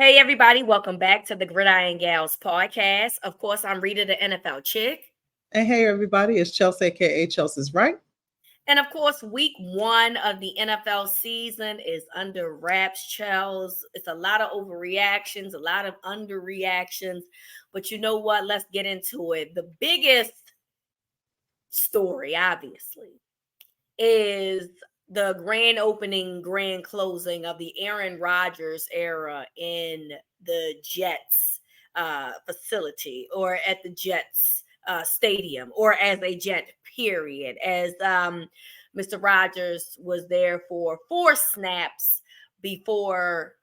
Hey, everybody, welcome back to the Gridiron Gals podcast. Of course, I'm Reeta, the NFL chick. And hey, everybody, it's Chelsea, aka Chelsea's Right. And of course, week one of the NFL season is under wraps, Chels. It's a lot of overreactions, a lot of underreactions. But you know what? Let's get into it. The biggest story, obviously, is the grand opening, grand closing of the Aaron Rodgers era in the Jets facility or at the Jets stadium or as a Jet, period. As Mr. Rodgers was there for 4 snaps before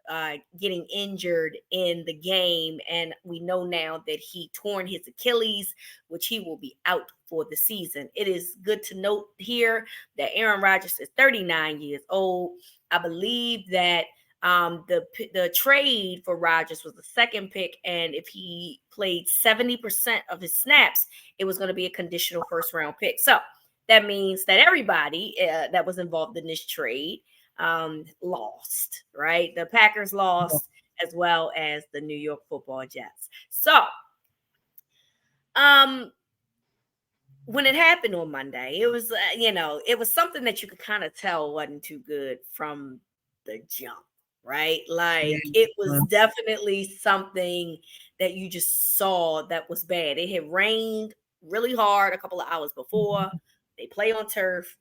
getting injured in the game. And we know now that he torn his Achilles, which he will be out for the season. It is good to note here that Aaron Rodgers is 39 years old. I believe that the trade for Rodgers was the second pick, and if he played 70% of his snaps, it was going to be a conditional first round pick. So that means that everybody that was involved in this trade lost, right? The Packers lost as well as the New York Football Jets. So, when it happened on Monday, it was, it was something that you could kind of tell wasn't too good from the jump, right? Like it was definitely something that you just saw that was bad. It had rained really hard a couple of hours before. They play on turf.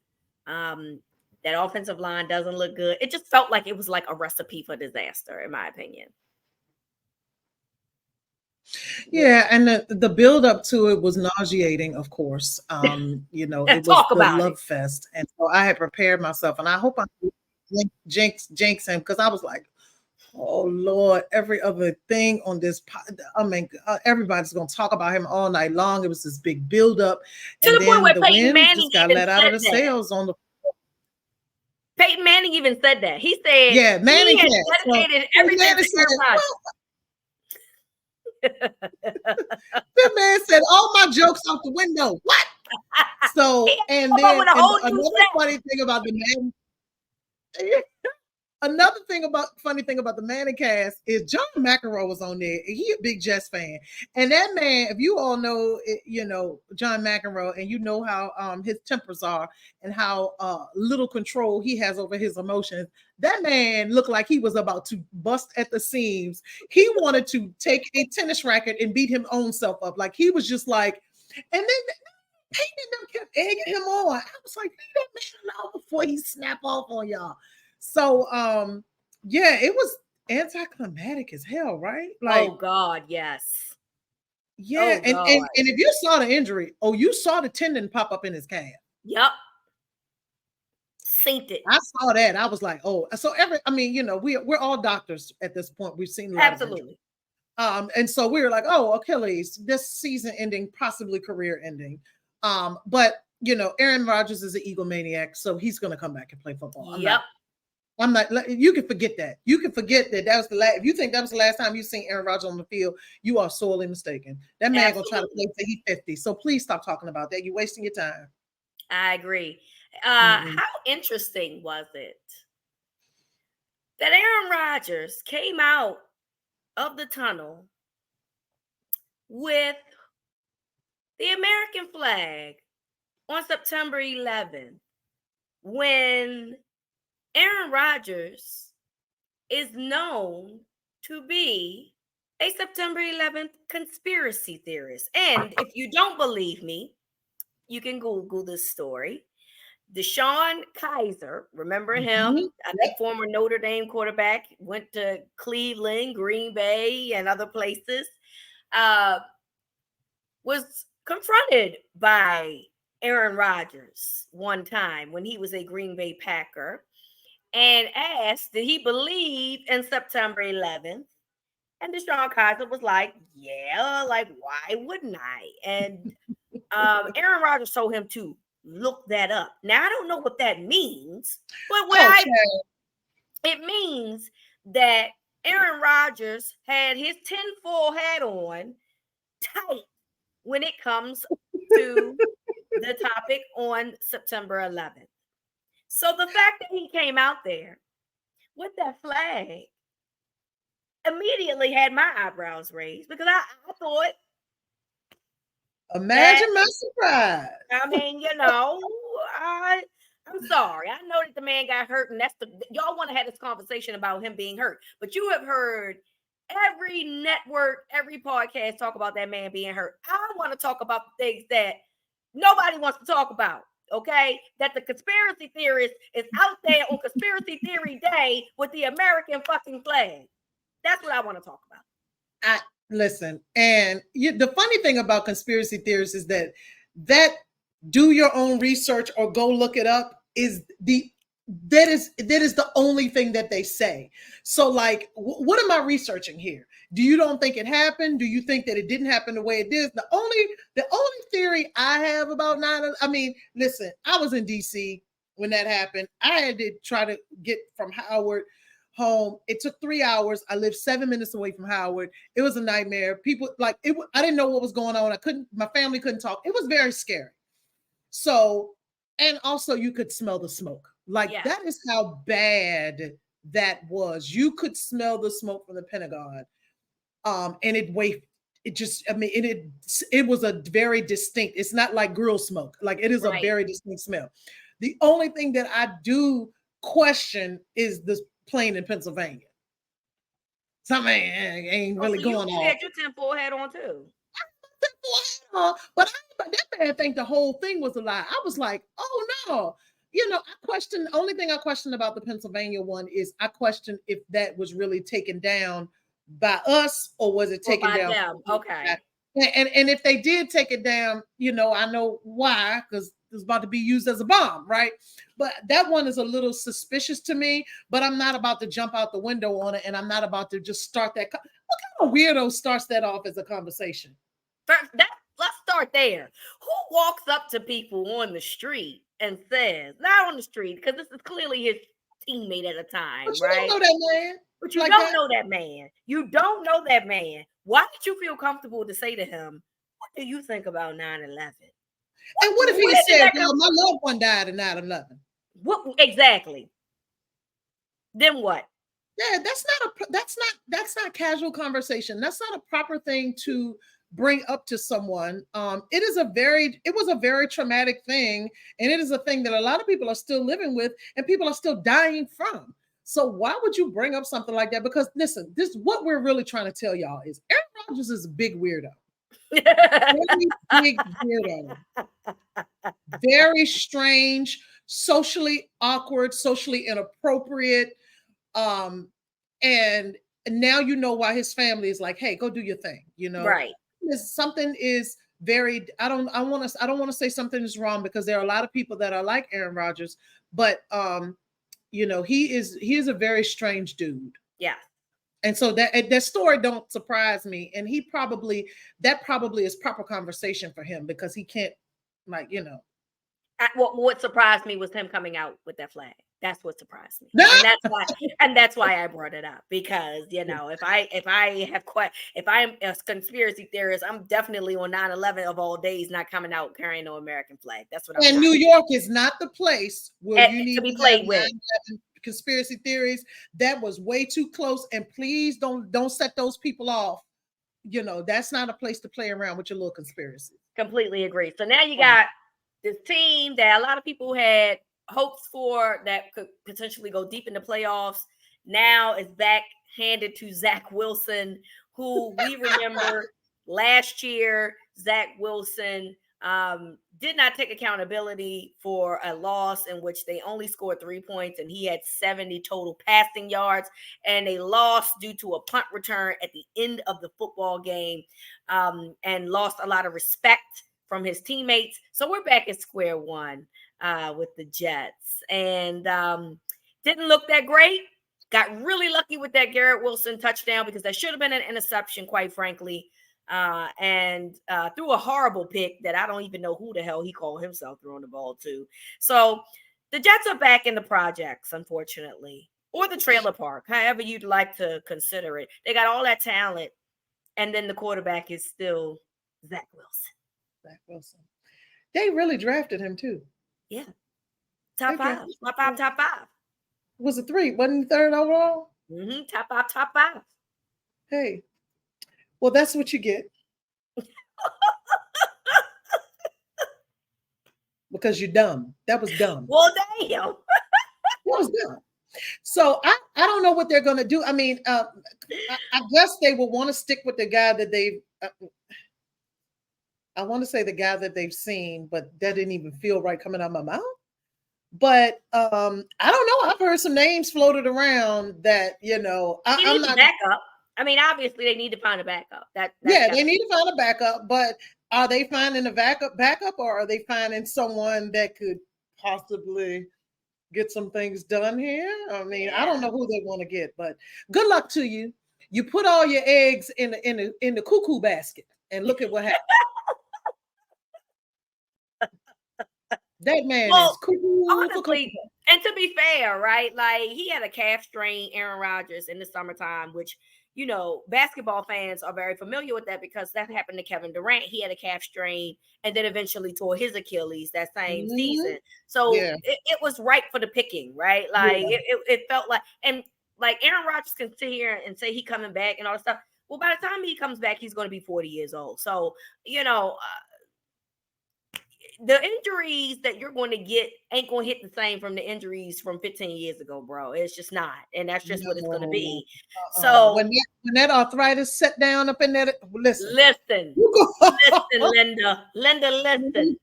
That offensive line doesn't look good. It just felt like it was like a recipe for disaster, in my opinion. Yeah, and the build up to it was nauseating, of course. It was the love fest. And so I had prepared myself, and I hope I jinx him, because I was like, oh Lord, every other thing on this. Everybody's gonna talk about him all night long. It was this big build up, to the point where the Peyton wind Manning just got let out of the sails on the. Peyton Manning even said that. He said, "Yeah, Manning he had dedicated everything to Aaron Rodgers." That man said, "All my jokes out the window." What? So, and then another funny thing about the man. Another funny thing about the Manning cast is John McEnroe was on there. He a big Jets fan, and that man, if you all know, John McEnroe, and you know how his tempers are and how little control he has over his emotions. That man looked like he was about to bust at the seams. He wanted to take a tennis racket and beat his own self up. Like he was just like, and then Peyton kept egging him on. I was like, leave that man alone before he snap off on y'all. So yeah, it was anticlimactic as hell, right? Like, oh God, yes. Yeah, and if you saw the injury, you saw the tendon pop up in his calf. Yep. Synced it. I saw that. I was like, oh, so we're all doctors at this point. We've seen a lot absolutely. And so we were like, oh, Achilles, this season ending, possibly career ending. But Aaron Rodgers is an egomaniac, so he's going to come back and play football. Yep. I'm not. You can forget that. You can forget that was the last. If you think that was the last time you've seen Aaron Rodgers on the field, you are sorely mistaken. That man gonna try to play till he's 50. So please stop talking about that. You're wasting your time. I agree. How interesting was it that Aaron Rodgers came out of the tunnel with the American flag on September 11th when Aaron Rodgers is known to be a September 11th conspiracy theorist. And if you don't believe me, you can Google this story. DeShone Kizer, remember him? I think former Notre Dame quarterback, went to Cleveland, Green Bay, and other places, was confronted by Aaron Rodgers one time when he was a Green Bay Packer and asked, did he believe in September 11th? And DeShone Kizer was like, yeah, like, why wouldn't I? And Aaron Rodgers told him to look that up. Now, I don't know what that means, but it means that Aaron Rodgers had his tinfoil hat on tight when it comes to the topic on September 11th. So the fact that he came out there with that flag immediately had my eyebrows raised because I thought that, Imagine my surprise. I mean, I'm sorry. I know that the man got hurt, and y'all want to have this conversation about him being hurt, but you have heard every network, every podcast talk about that man being hurt. I want to talk about the things that nobody wants to talk about. Okay, that the conspiracy theorist is out there on conspiracy theory day with the American fucking flag. That's what I want to talk about. Listen, and the funny thing about conspiracy theorists is that do your own research or go look it up is that is the only thing that they say. So like, what am I researching here? Do you don't think it happened? Do you think that it didn't happen the way it did? The only theory I have about 9/11, I mean, listen, I was in DC when that happened. I had to try to get from Howard home. It took 3 hours. I lived 7 minutes away from Howard. It was a nightmare. People like it. I didn't know what was going on. My family couldn't talk. It was very scary. So, and also you could smell the smoke. Like that is how bad that was. You could smell the smoke from the Pentagon. And it was a very distinct, it's not like grill smoke. Like it is a very distinct smell. The only thing that I do question is this plane in Pennsylvania. Something ain't really going on. You had your tinfoil hat on too. But that man think the whole thing was a lie. I was like, oh no. I question. The only thing I question about the Pennsylvania one is I question if that was really taken down by us or was it taken down by them? Okay. And if they did take it down, I know why, because it's about to be used as a bomb, right? But that one is a little suspicious to me, but I'm not about to jump out the window on it, and I'm not about to just start that. What kind of weirdo starts that off as a conversation? Let's start there. Who walks up to people on the street and says, not on the street, because this is clearly his teammate at a time, but you right? don't know that man. But you don't know that man. You don't know that man. Why did you feel comfortable to say to him, what do you think about 9/11? And what if he said, my loved one died in 9/11? What exactly? Then what? Yeah, that's not casual conversation. That's not a proper thing to bring up to someone. It was a very traumatic thing, and it is a thing that a lot of people are still living with and people are still dying from. So why would you bring up something like that? Because listen, this what we're really trying to tell y'all is Aaron Rodgers is a big weirdo. Very big weirdo. Very strange, socially awkward, socially inappropriate. And now you know why his family is like, hey, go do your thing, Right. Something is very, I don't want to say something is wrong because there are a lot of people that are like Aaron Rodgers, but he is a very strange dude. Yeah. And so that story don't surprise me. And that probably is proper conversation for him because he can't, What surprised me was him coming out with that flag. That's what surprised me, and that's why I brought it up because if I'm a conspiracy theorist, I'm definitely on 9/11 of all days not coming out carrying no American flag. That's what I'm. And New York is not the place where you need to be played with conspiracy theories. That was way too close, and please don't set those people off. That's not a place to play around with your little conspiracy. Completely agree. So now you got this team that a lot of people had hopes for that could potentially go deep in the playoffs. Now it's back handed to Zach Wilson, who we remember last year. Zach Wilson did not take accountability for a loss in which they only scored 3 points and he had 70 total passing yards, and they lost due to a punt return at the end of the football game, and lost a lot of respect from his teammates. So we're back at square one with the Jets, and didn't look that great. Got really lucky with that Garrett Wilson touchdown because that should have been an interception, quite frankly, and threw a horrible pick that I don't even know who the hell he called himself throwing the ball to. So the Jets are back in the projects, unfortunately, or the trailer park, however you'd like to consider it. They got all that talent, and then the quarterback is still Zach Wilson. Zach Wilson. They really drafted him too. Yeah. Top five. Was it 3? Wasn't he 3rd overall? Top 5. Hey, well, that's what you get because you're dumb. That was dumb. Well, damn. That was dumb. So I don't know what they're going to do. I mean, I guess they will want to stick with the guy that they've. I want to say the guy that they've seen, but that didn't even feel right coming out of my mouth. But I don't know. I've heard some names floated around that He I'm needs a not. backup. I mean, obviously they need to find a backup. That's Yeah, gotta they need to find a backup, but are they finding a backup, or are they finding someone that could possibly get some things done here? I mean, I don't yeah. know who they want to get, but good luck to you. You put all your eggs in the cuckoo basket, and look at what happened. That man is Well, cuckoo for cocoa. honestly, and to be fair, right? Like he had a calf strain, Aaron Rodgers, in the summertime, which basketball fans are very familiar with that because that happened to Kevin Durant. He had a calf strain and then eventually tore his Achilles that same Mhm. season. So Yeah, it was ripe for the picking, right? Like yeah. it felt like, and like Aaron Rodgers can sit here and say he coming back and all that stuff. Well, by the time he comes back, he's going to be 40 years old. So, the injuries that you're going to get ain't going to hit the same from the injuries from 15 years ago, bro. It's just not. And that's just what it's going to No. be. So When that arthritis set down up in there, listen. listen, You listen, Linda, listen.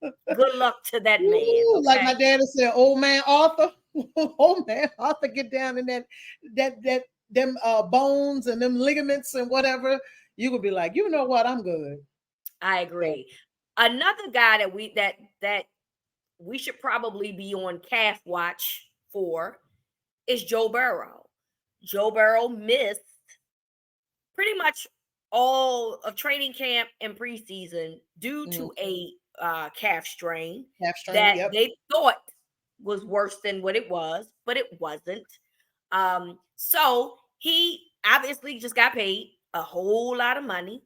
Good luck to that man. Ooh, like my Okay. daddy said, old man Arthur, old man Arthur, get down in that them bones and them ligaments and whatever. You could be like, you know what, I'm good. I So, agree. Another guy that we should probably be on calf watch for is Joe Burrow. Joe Burrow missed pretty much all of training camp and preseason due mm, to a calf strain half strain. that Yep. they thought was worse than what it was, but it wasn't. So he obviously just got paid a whole lot of money,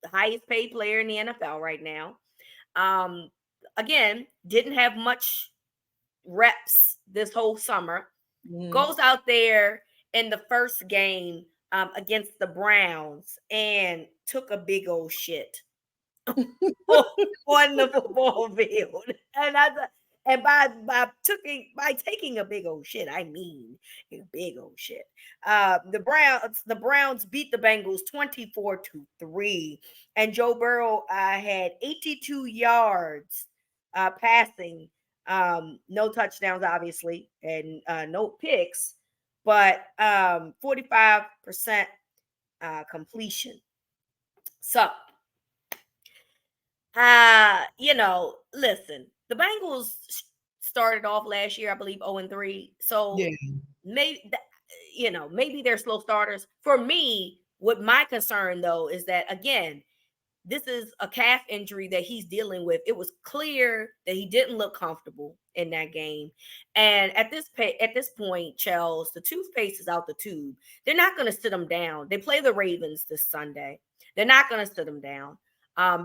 the highest paid player in the NFL right now. Um, again, didn't have much reps this whole summer, Mm. goes out there in the first game against the Browns and took a big old shit on the football field. And by taking a big old shit, I mean a big old shit. The Browns beat the Bengals 24-3, and Joe Burrow had 82 yards passing, no touchdowns, obviously, and no picks, but 45% completion. So listen, the Bengals started off last year, I believe, 0-3. So Yeah. maybe they're slow starters. For me, what my concern though is that again, this is a calf injury that he's dealing with. It was clear that he didn't look comfortable in that game. And at this point, Chels, the toothpaste is out the tube. They're not going to sit him down. They play the Ravens this Sunday. They're not going to sit him down.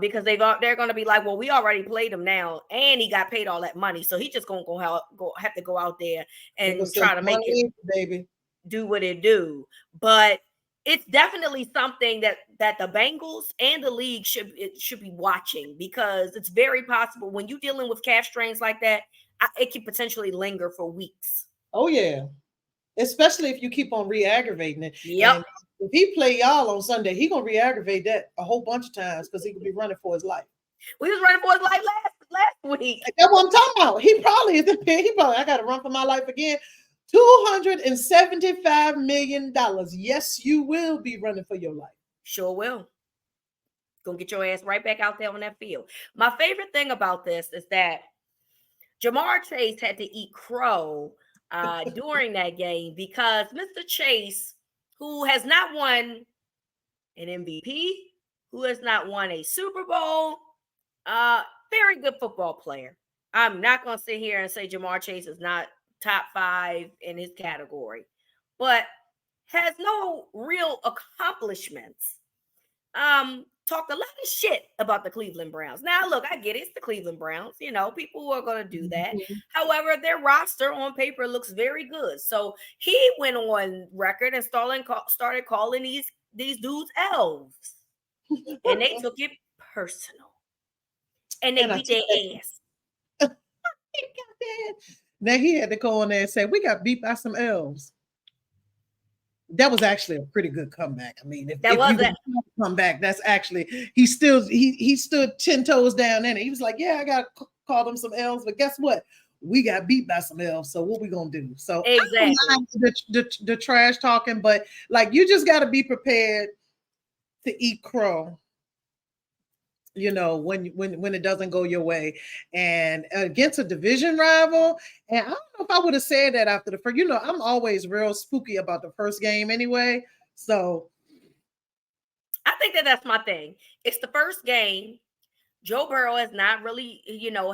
Because they're going to be like, well, we already played him now, and he got paid all that money, so he just going to have to go out there They go and send try to some make it money, baby. do what it do. But it's definitely something that the Bengals and the league should be watching, because it's very possible when you're dealing with calf strains like that, it can potentially linger for weeks. Oh yeah. Especially if you keep on re-aggravating it. Yep. And if he play y'all on Sunday, he gonna re-aggravate that a whole bunch of times because he could be running for his life. We was running for his life last week. That's what I'm talking about. He probably is. He probably, I got to run for my life again. $275 million. Yes, you will be running for your life. Sure will. Gonna get your ass right back out there on that field. My favorite thing about this is that Jamar Chase had to eat crow during that game because Mr. Chase, who has not won an MVP, who has not won a Super Bowl, very good football player. I'm not going to sit here and say Jamar Chase is not top 5 in his category, but has no real accomplishments. talked a lot of shit about the Cleveland Browns. Now, look, I get it. It's the Cleveland Browns. You know, people are going to do that. Mhm. However, their roster on paper looks very good. So he went on record and started calling these dudes elves. And they took it personal. And they And I beat took their that. ass. Now he had to go on there and say, "We got beat by some elves." That was actually a pretty good comeback. I mean, That if was you that. come back, that's actually he stood 10 toes down in it. He was like, "Yeah, I got to call them some elves, but guess what? We got beat by some elves. So what we gonna do?" So I don't Exactly. mind the trash talking, but like you just got to be prepared to eat crow, when it doesn't go your way, and against a division rival. And I don't know if I would have said that after the first. I'm always real spooky about the first game anyway. So I think that's my thing. It's the first game. Joe Burrow has not really,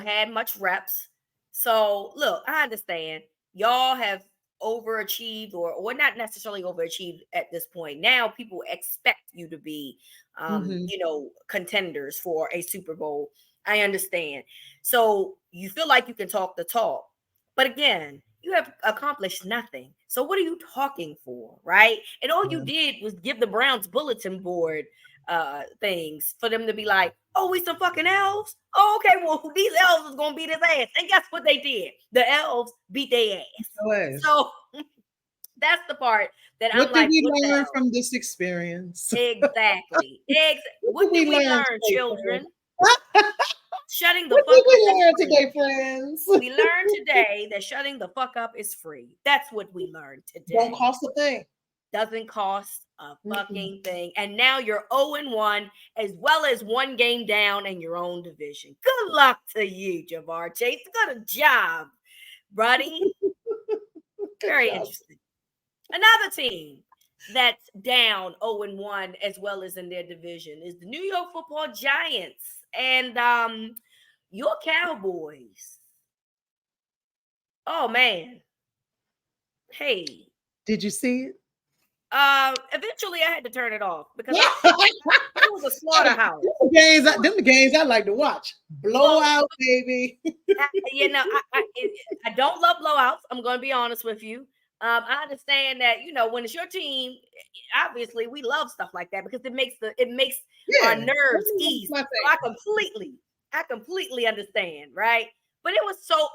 had much reps. So look, I understand y'all have overachieved or not necessarily overachieved at this point. Now people expect you to be, mhm. contenders for a Super Bowl. I understand. So you feel like you can talk the talk, but again, you have accomplished nothing. So what are you talking for, right? And all you Yeah. did was give the Browns bulletin board things for them to be like, oh, we some fucking elves. Oh, okay, well, these elves is gonna beat his ass. And guess what they did? The elves beat their ass. Anyways, So that's the part that I'm what did like, we what the learn hell? from this experience? Exactly. What What did did we we learn learn, today, friends? children? Shutting the What fuck did up we is learn free. today, friends? We learned today that shutting the fuck up is free. That's what we learned Don't today. cost a thing. Doesn't cost a Mm-mm. fucking thing. And now you're 0-1, as well as one game down in your own division. Good luck to you, Jamar Chase. Good job, buddy. Good Very job. interesting. Another team that's down 0-1, as well as in their division, is the New York Football Giants. And your Cowboys. Oh man. Hey. Did you see it? Eventually I had to turn it off because Yeah. it was a slaughterhouse. Them the games I like to watch. Well, Blowout, baby. I don't love blowouts. I'm going to be honest with you. I understand that when it's your team, obviously we love stuff like that because it makes our Yeah. nerves That's ease. my So I favorite. completely understand, right? But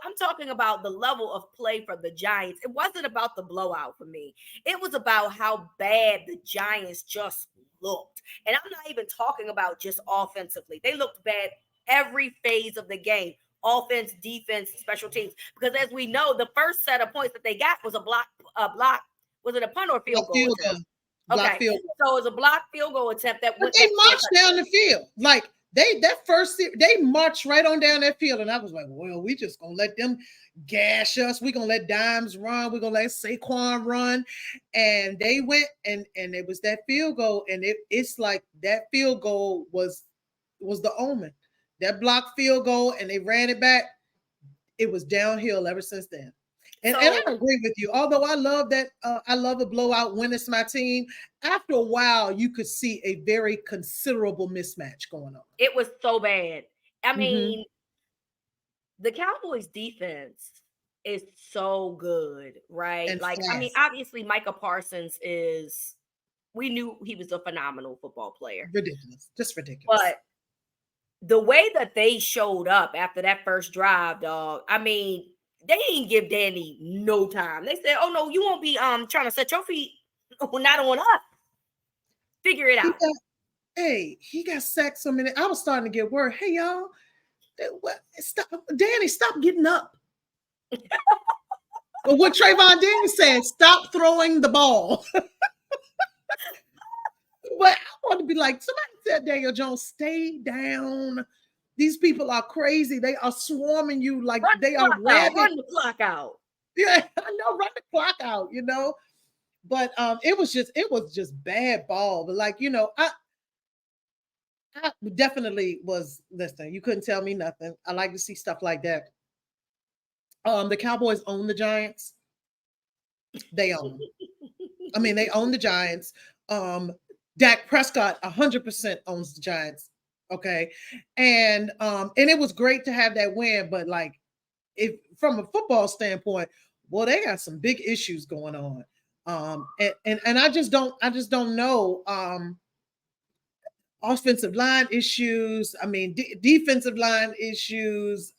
I'm talking about the level of play for the Giants. It wasn't about the blowout for me. It was about how bad the Giants just looked. And I'm not even talking about just offensively. They looked bad every phase of the game: offense, defense, special teams. Because as we know, the first set of points that they got was a block. Was it a punt or Block field goal field attempt? goal. Block Okay, field goal. so it was a block field goal attempt that But went they back for a marched down touchdown. the field. Like they marched right on down that field. And I was like, well, we just gonna let them gash us. We're gonna let Dimes run, we're gonna let Saquon run. And they went and it was that field goal. And it's like that field goal was the omen. That block field goal, and they ran it back. It was downhill ever since then. And So I agree with you. Although I love that, I love a blowout when it's my team. After a while, you could see a very considerable mismatch going on. it was so bad. I Mm-hmm. mean, the Cowboys defense is so good, right? And Like, I mean, fast, obviously Micah Parsons we knew he was a phenomenal football player. ridiculous, just ridiculous. But the way that they showed up after that first drive, dog, I mean, they didn't give Danny no time. They said, "Oh no, you won't be trying to set your feet not on us. Figure it He out." got, hey, he got sacked so many. I was starting to get worried. Hey, y'all, stop, Danny, stop getting up. But what Trayvon Daniels said, stop throwing the ball. But I want to be like, somebody said, Daniel Jones, stay down. These people are crazy. They are swarming you like Run they the are clock out. rabid. Run the clock out. Yeah, I know, run the clock out. But it was just bad ball. But like, I definitely was listening. You couldn't tell me nothing. I like to see stuff like that. The Cowboys own the Giants. They own them. I mean, they own the Giants. Um, Dak Prescott 100% owns the Giants. Okay. And it was great to have that win, but like if from a football standpoint, well, they got some big issues going on. And I just don't know. Offensive line issues. I mean, defensive line issues.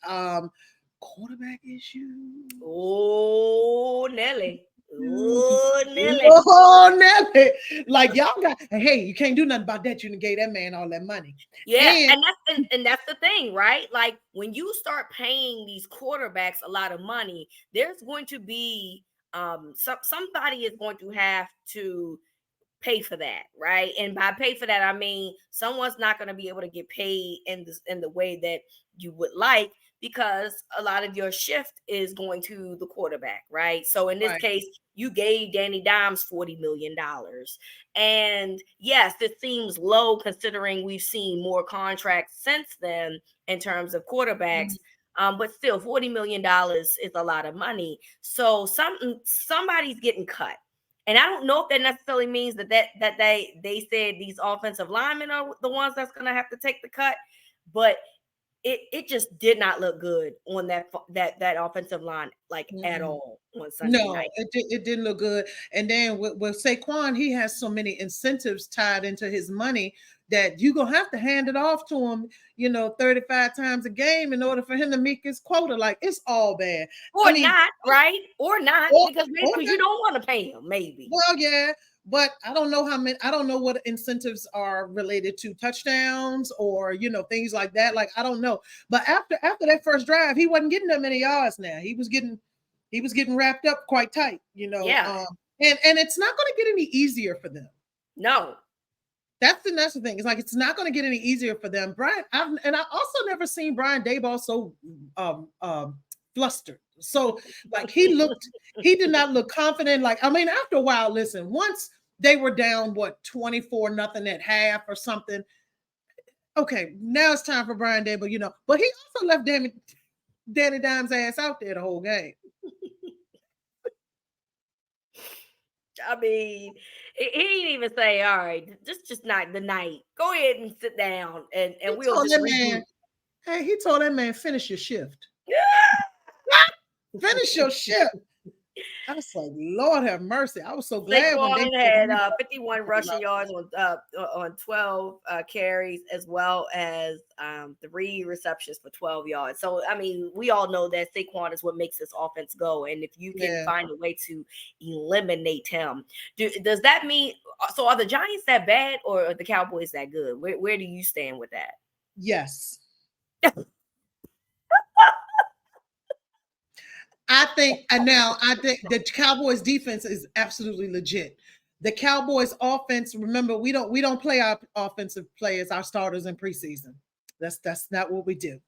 Quarterback issues. Oh, Nelly. Oh, Nelly. Oh, Nelly. Like y'all got, hey, you can't do nothing about that. You done gave that man all that money. Yeah, And and that's the thing, right? Like when you start paying these quarterbacks a lot of money, there's going to be somebody is going to have to pay for that, right? And by pay for that, I mean someone's not going to be able to get paid in the way that you would like because a lot of your shift is going to the quarterback, right? So in this right. case, you gave Danny Dimes $40 million. And yes, this seems low considering we've seen more contracts since then in terms of quarterbacks. Mhm. But still, $40 million is a lot of money. So somebody's getting cut. And I don't know if that necessarily means that they said these offensive linemen are the ones that's going to have to take the cut, but it just did not look good on that offensive line like at Mhm. all on Sunday No, night. it didn't look good. And then with Saquon, he has so many incentives tied into his money that you're gonna have to hand it off to him, 35 times a game in order for him to meet his quota. Like it's all bad. I Or mean, not, right? Or not, or, because maybe or because you don't want to pay him, maybe. well, yeah, but I don't know how many. I don't know what incentives are related to touchdowns or things like that. Like I don't know. But after that first drive, he wasn't getting that many yards. Now he was getting wrapped up quite tight. Yeah. And it's not going to get any easier for them. No. That's the thing. It's like it's not going to get any easier for them. And I also never seen Brian Daboll so flustered. So like he did not look confident. Like I mean, after a while, listen, once they were down 24-0 at half or something. Okay, now it's time for Brian Daboll. But he also left Danny Dimes' ass out there the whole game. I mean, he didn't even say, all right, this is just not the night. Go ahead and sit down He and we'll told just that regroup. man, hey, he told that man, finish your shift. Finish your shift. I was like, Lord have mercy. I was so glad when they Saquon had 51 rushing yards on 12 carries, as well as 3 receptions for 12 yards. So, I mean, we all know that Saquon is what makes this offense go. And if you can Yeah. find a way to eliminate him, does that mean? So, are the Giants that bad, or are the Cowboys that good? Where do you stand with that? Yes. I think the Cowboys defense is absolutely legit. The Cowboys offense, remember, we don't play our offensive players, our starters in preseason. That's not what we do.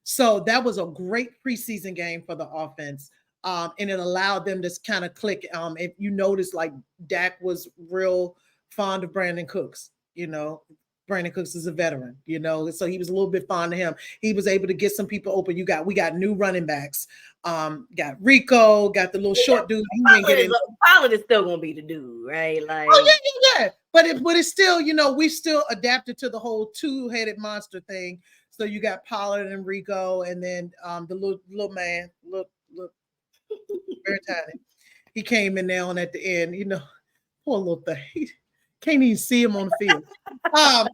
So that was a great preseason game for the offense. And it allowed them to kind of click. If you notice, like Dak was real fond of Brandon Cooks. Brandon Cooks is a veteran. So he was a little bit fond of him. He was able to get some people open. We got new running backs. Got Rico, got the little short dude. He didn't get in. Pilot is still gonna be the dude, right? Like, Oh yeah. But it's still, we still adapted to the whole two-headed monster thing. So you got Pollard and Rico, and then the little man, look, very tiny. He came in there on at the end, poor little thing. He can't even see him on the field. Um,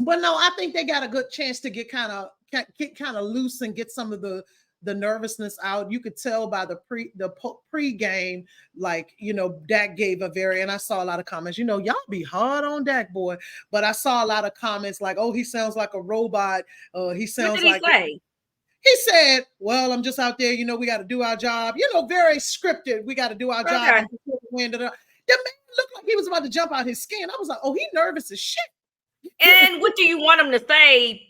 but no, I think they got a good chance to get kind of loose and get some of the nervousness out. You could tell by the pre-game, like, Dak gave a and I saw a lot of comments, y'all be hard on Dak, boy. But I saw a lot of comments like, oh, he sounds like a robot. He what sounds did he like, say? he said, well, I'm just out there, we got to do our job, very scripted. We got to do our job. Okay. The man looked like he was about to jump out his skin. I was like, oh, he nervous as shit. And what do you want him to say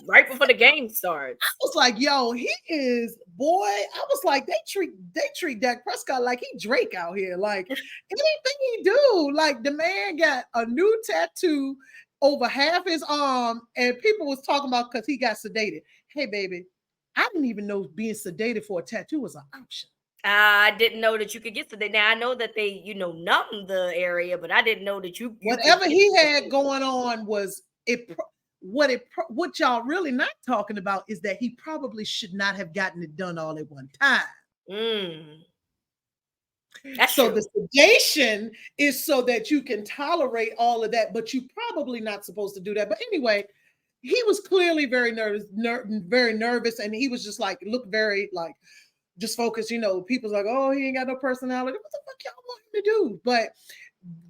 right before the game starts? I was like, yo, he is, boy. I was like, they treat Dak Prescott like he Drake out here. Like anything he do, like the man got a new tattoo over half his arm, and people was talking about because he got sedated. Hey, baby, I didn't even know being sedated for a tattoo was an option. I didn't know that you could get to that. Now I know that they, numb the area, but I didn't know that you could Whatever get he to the had thing. going on was it. What y'all really not talking about is that he probably should not have gotten it done all at one time. Mm, that's So the true. sedation is so that you can tolerate all of that, but you probably not supposed to do that. But anyway, he was clearly very nervous, very nervous, and he was just like looked very like just focused. People's like, oh, he ain't got no personality. What the fuck y'all want him to do? But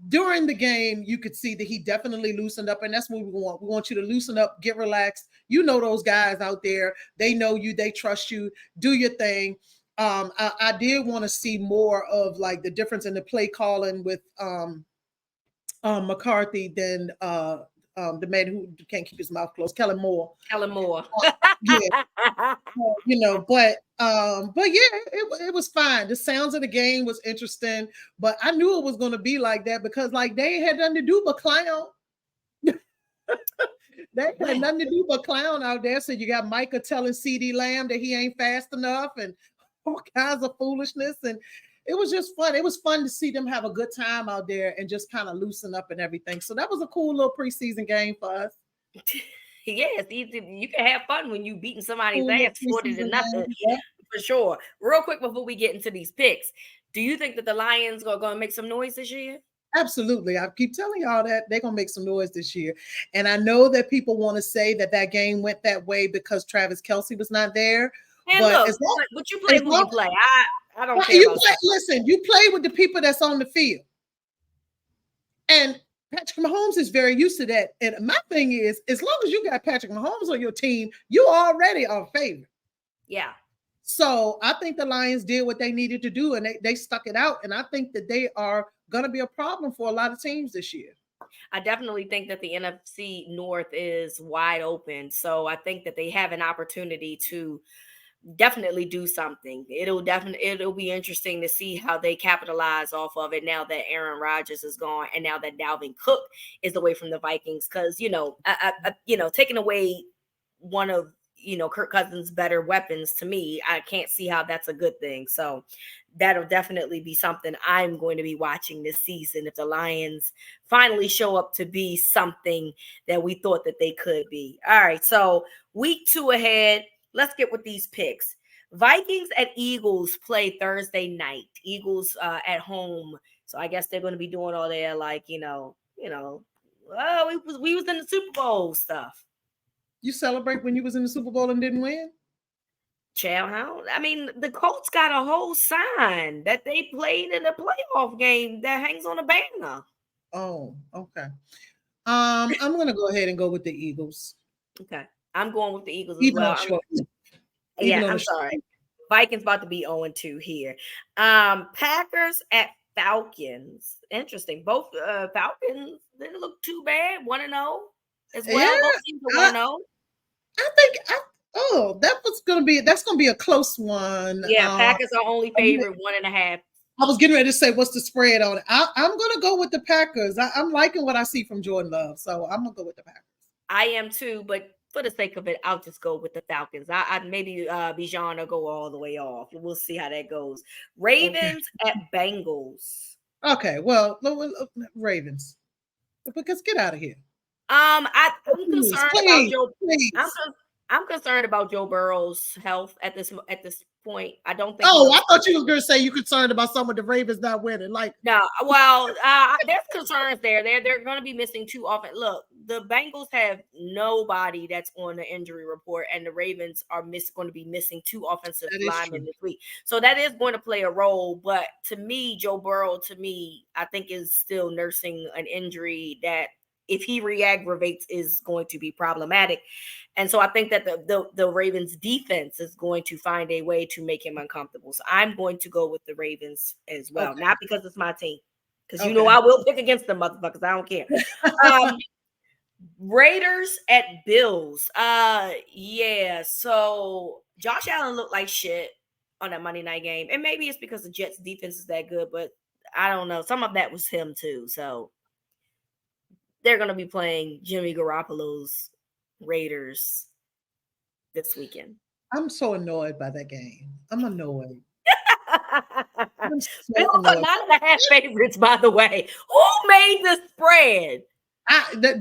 during the game, you could see that he definitely loosened up, and that's what we want. We want you to loosen up, get relaxed. Those guys out there, they know you, they trust you. Do your thing. I did want to see more of like the difference in the play calling with McCarthy than the man who can't keep his mouth closed, Kellen Moore. Kellen Moore. Yeah, but yeah, it was fine. The sounds of the game was interesting, but I knew it was going to be like that because like they had nothing to do but clown. They had nothing to do but clown out there. So you got Micah telling CD Lamb that he ain't fast enough and all kinds of foolishness. And it was just fun. It was fun to see them have a good time out there and just kind of loosen up and everything. So that was a cool little preseason game for us. Yes, you can have fun when you beating somebody's Cool little ass 40 to preseason nothing, game. Yeah. for sure. Real quick before we get into these picks, do you think that the Lions are going to make some noise this year? Absolutely. I keep telling y'all that they're going to make some noise this year. And I know that people want to say that game went that way because Travis Kelce was not there. And But look, as long but you play as who long you play. I don't well, care about that. listen, you play with the people that's on the field. And Patrick Mahomes is very used to that. And my thing is, as long as you got Patrick Mahomes on your team, you already are favorite. Yeah. So I think the Lions did what they needed to do, and they stuck it out. And I think that they are going to be a problem for a lot of teams this year. I definitely think that the NFC North is wide open. So I think that they have an opportunity to definitely do something. It'll be interesting to see how they capitalize off of it now that Aaron Rodgers is gone and now that Dalvin Cook is away from the Vikings. Because taking away one of Kirk Cousins' better weapons, to me, I can't see how that's a good thing. So that'll definitely be something I'm going to be watching this season if the Lions finally show up to be something that we thought that they could be. All right, so week 2 ahead. Let's get with these picks. Vikings at Eagles play Thursday night. Eagles at home. So I guess they're going to be doing all their we was in the Super Bowl stuff. You celebrate when you was in the Super Bowl and didn't win? Child, I mean, the Colts got a whole sign that they played in a playoff game that hangs on a banner. Oh, okay. I'm gonna go ahead and go with the Eagles. Okay. I'm going with the Eagles as Even well. on short. I'm sorry. Vikings about to be 0-2 here. Packers at Falcons. Interesting. Both Falcons didn't look too bad. 1-0 as well. Yeah, Both teams are 1-0. I think that's gonna be a close one. Yeah, Packers are only favorite 1.5. I was getting ready to say what's the spread on it. I'm gonna go with the Packers. I'm liking what I see from Jordan Love, so I'm gonna go with the Packers. I am too, but for the sake of it, I'll just go with the Falcons. I maybe Bijan will go all the way off. We'll see how that goes. Ravens at Bengals. Okay, well, Ravens, because get out of here. I'm concerned about Joe. Please. I'm concerned about Joe Burrow's health at this point. I don't think. Oh, I thought you was going to say you concerned about some of the Ravens not winning. Like, no, well, there's concerns there. They're going to be missing 2 offense. Look, the Bengals have nobody that's on the injury report, and the Ravens are going to be missing 2 offensive linemen this week. So that is going to play a role. But to me, Joe Burrow, I think is still nursing an injury that, if he re-aggravates, is going to be problematic. And so I think that the Ravens defense is going to find a way to make him uncomfortable. So I'm going to go with the Ravens as well. Okay. Not because it's my team, because I will pick against them motherfuckers. I don't care. Raiders at Bills. Yeah. So Josh Allen looked like shit on that Monday night game. And maybe it's because the Jets defense is that good, but I don't know. Some of that was him too. So they're going to be playing Jimmy Garoppolo's Raiders this weekend. I'm so annoyed by that game. I'm annoyed. I'm so Bills are annoyed. 9.5 favorites, by the way. Who made the spread?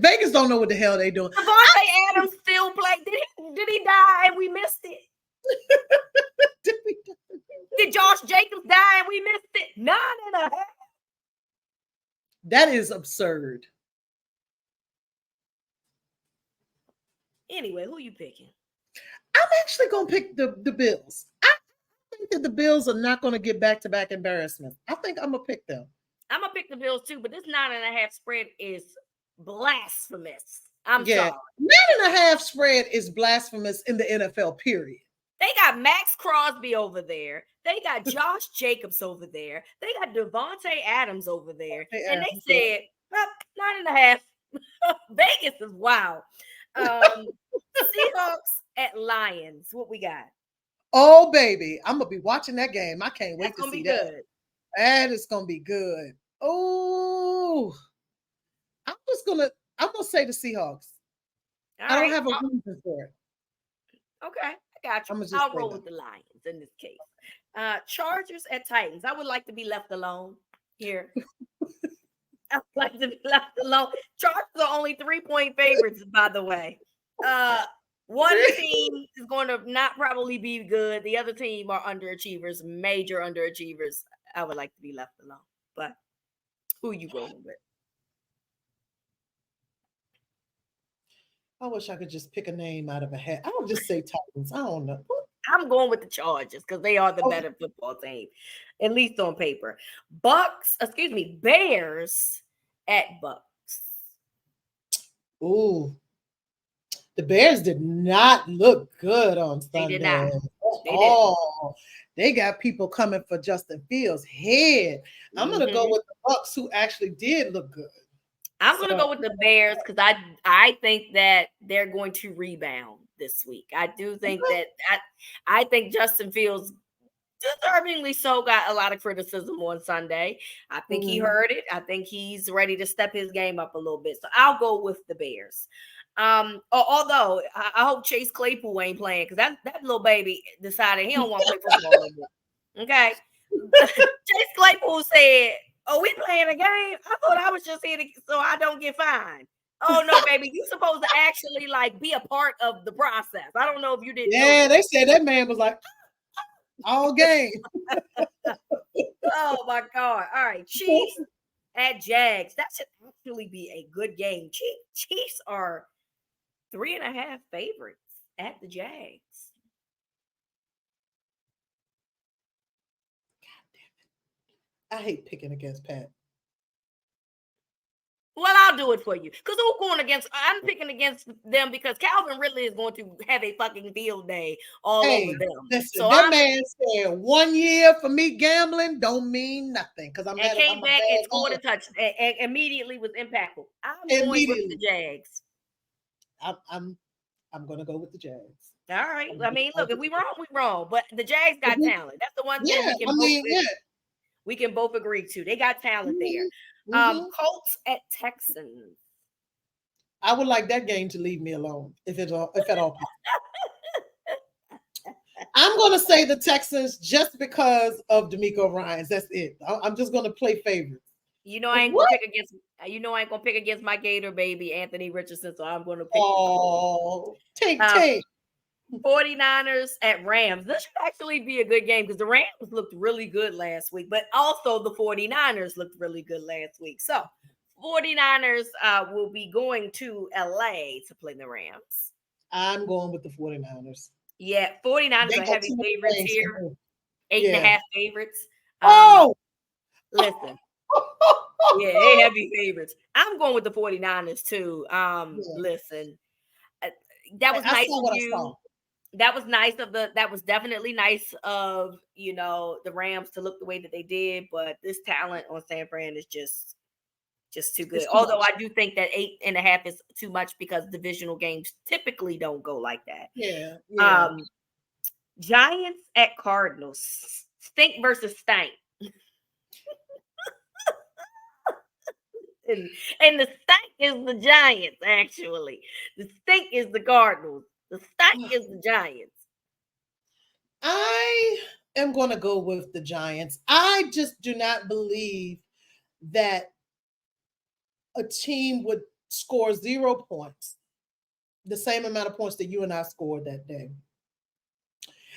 Vegas don't know what the hell they doing. Devontae Adams still played. Did he die and we missed it? Did Josh Jacobs die and we missed it? 9.5. That is absurd. Anyway, who you picking? I'm actually gonna pick the Bills. I think that the Bills are not gonna get back-to-back embarrassments. I think I'm gonna pick them. I'm gonna pick the Bills too, but this 9.5 spread is blasphemous. I'm Yeah, sorry. 9.5 spread is blasphemous in the NFL, period. They got Max Crosby over there. They got Josh Jacobs over there. They got Devontae Adams over there. And they said, 9.5. Vegas is wild. Seahawks at Lions. What we got? Oh, baby. I'm going to be watching that game. I can't wait to see that. Good. That is going to be good. Oh, I'm going to say the Seahawks. I don't have a reason for it. Okay. I got you. I'll roll with the Lions in this case. Chargers at Titans. I would like to be left alone here. I would like to be left alone. Chargers are only 3-point favorites, by the way. One team is going to not probably be good. The other team are underachievers, major underachievers. I would like to be left alone. But who are you going with? I wish I could just pick a name out of a hat. I would just say Titans. I don't know. I'm going with the Chargers because they are the better football team, at least on paper. Bears at Bucks. Ooh. The Bears did not look good on Sunday. They did not. They got people coming for Justin Fields' head. I'm going to go with the Bucks, who actually did look good. I'm going to go with the Bears because I think that they're going to rebound this week. I do think that I think Justin Fields, deservingly so, got a lot of criticism on Sunday. I think he heard it. I think he's ready to step his game up a little bit. So I'll go with the Bears. Although I hope Chase Claypool ain't playing because that little baby decided he don't want to play football anymore. Okay. Chase Claypool said, "Oh, we playing a game? I thought I was just here so I don't get fined." Oh no, baby, you supposed to actually be a part of the process. I don't know if you didn't. Yeah, they said that man was like all game. Oh my God! All right, Chiefs at Jags. That should actually be a good game. Chiefs are 3.5 favorites at the Jags. I hate picking against Pat. Well, I'll do it for you. Because who's going against? I'm picking against them because Calvin Ridley is going to have a fucking field day all over them. Listen, so that man said 1 year for me gambling don't mean nothing. Because I'm came back and scored a touch and immediately was impactful. I'm going with the Jags. I'm going to go with the Jags. All right. I mean, look, if we wrong, we wrong. But the Jags got talent. That's the one thing we can both agree to. They got talent there. Colts at Texans. I would like that game to leave me alone, if at all possible. I'm going to say the Texans just because of D'Amico Ryans. That's it. I'm just going to play favorites. I ain't gonna pick against. I ain't gonna pick against my Gator baby, Anthony Richardson. So I'm gonna pick. Take. 49ers at Rams. This should actually be a good game because the Rams looked really good last week, but also the 49ers looked really good last week. So 49ers will be going to LA to play the Rams. I'm going with the 49ers. Yeah, 49ers are heavy favorites here. 8.5 favorites. Listen. Yeah, they heavy favorites. I'm going with the 49ers too. Listen. That was nice of you. That was definitely nice of the Rams to look the way that they did, but this talent on San Fran is just too good. Although I do think that 8.5 is too much because divisional games typically don't go like that. Yeah. Giants at Cardinals. Stink versus stank. And the stank is the Giants, actually. The stink is the Cardinals. The stank is the Giants. I am going to go with the Giants. I just do not believe that a team would score 0 points, the same amount of points that you and I scored that day,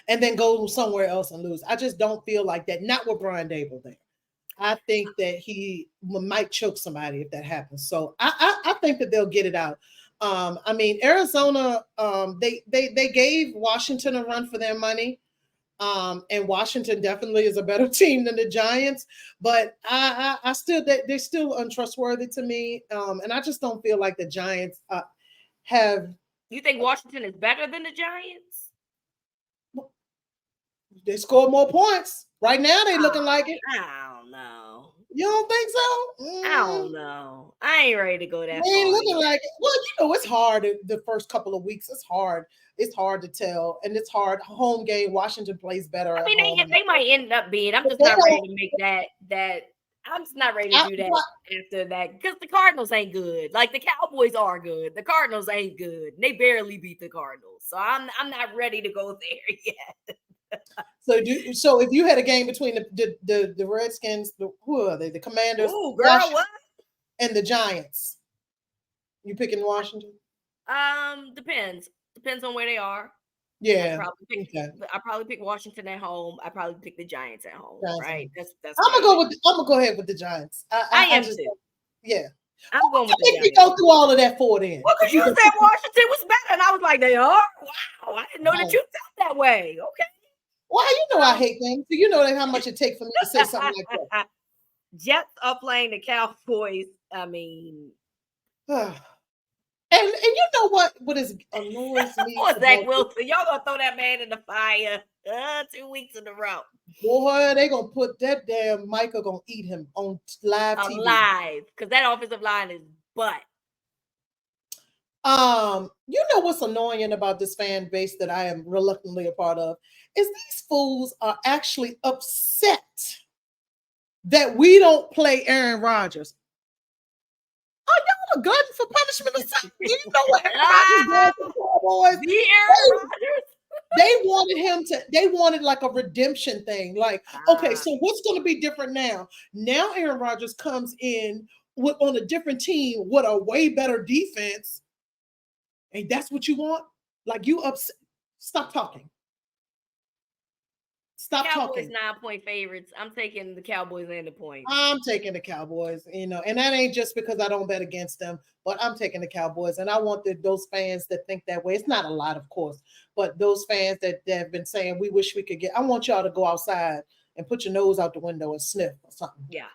and then go somewhere else and lose. I just don't feel like that. Not with Brian Dable there. I think that he might choke somebody if that happens. So I think that they'll get it out. I mean, Arizona, they gave Washington a run for their money. And Washington definitely is a better team than the Giants, but I still they're still untrustworthy to me, and I just don't feel like the Giants have. You think Washington is better than the Giants? They scored more points right now. They looking like it. I don't know. You don't think so? I don't know. I ain't ready to go that They far. ain't looking like it. Well, you know, it's hard the first couple of weeks. It's hard. It's hard to tell, and it's hard. Home game, Washington plays better. I mean, at home. they might end up being. I'm just not ready to make that. I'm just not ready to do that after that because the Cardinals ain't good. Like the Cowboys are good. The Cardinals ain't good. They barely beat the Cardinals, so I'm not ready to go there yet. So if you had a game between the Redskins, who are they? The Commanders, ooh, girl, what? And the Giants. You picking Washington? Depends on where they are. Yeah, I probably pick Washington at home. I probably pick the Giants at home. Giants right? That's. I'm gonna go ahead with the Giants. I am too. Yeah. I'm going with the Giants. We go through all of that for then. Well, because you said Washington was better, and I was like, they are. Wow, I didn't know that you felt that way. Okay. Well, you know I hate things. So you know how much it takes for me to say something like that. Jets are playing the Cowboys. I mean, and you know what is annoys me? Zach Wilson, y'all gonna throw that man in the fire 2 weeks in a row. Boy, they gonna put that damn Micah gonna eat him on live TV. Live, because that offensive line is butt. You know what's annoying about this fan base that I am reluctantly a part of is these fools are actually upset that we don't play Aaron Rodgers. Are y'all a glutton for punishment or something? You know what Aaron Rodgers does for Cowboys? They wanted like a redemption thing. Like, okay, so what's going to be different now? Now Aaron Rodgers comes in on a different team with a way better defense. And that's what you want? Like you upset. Stop talking. Stop Cowboys talking. 9-point favorites. I'm taking the Cowboys and the points. I'm taking the Cowboys, and that ain't just because I don't bet against them, but I'm taking the Cowboys, and I want those fans that think that way. It's not a lot, of course, but those fans that have been saying we wish we could get. I want y'all to go outside and put your nose out the window and sniff or something. Yeah,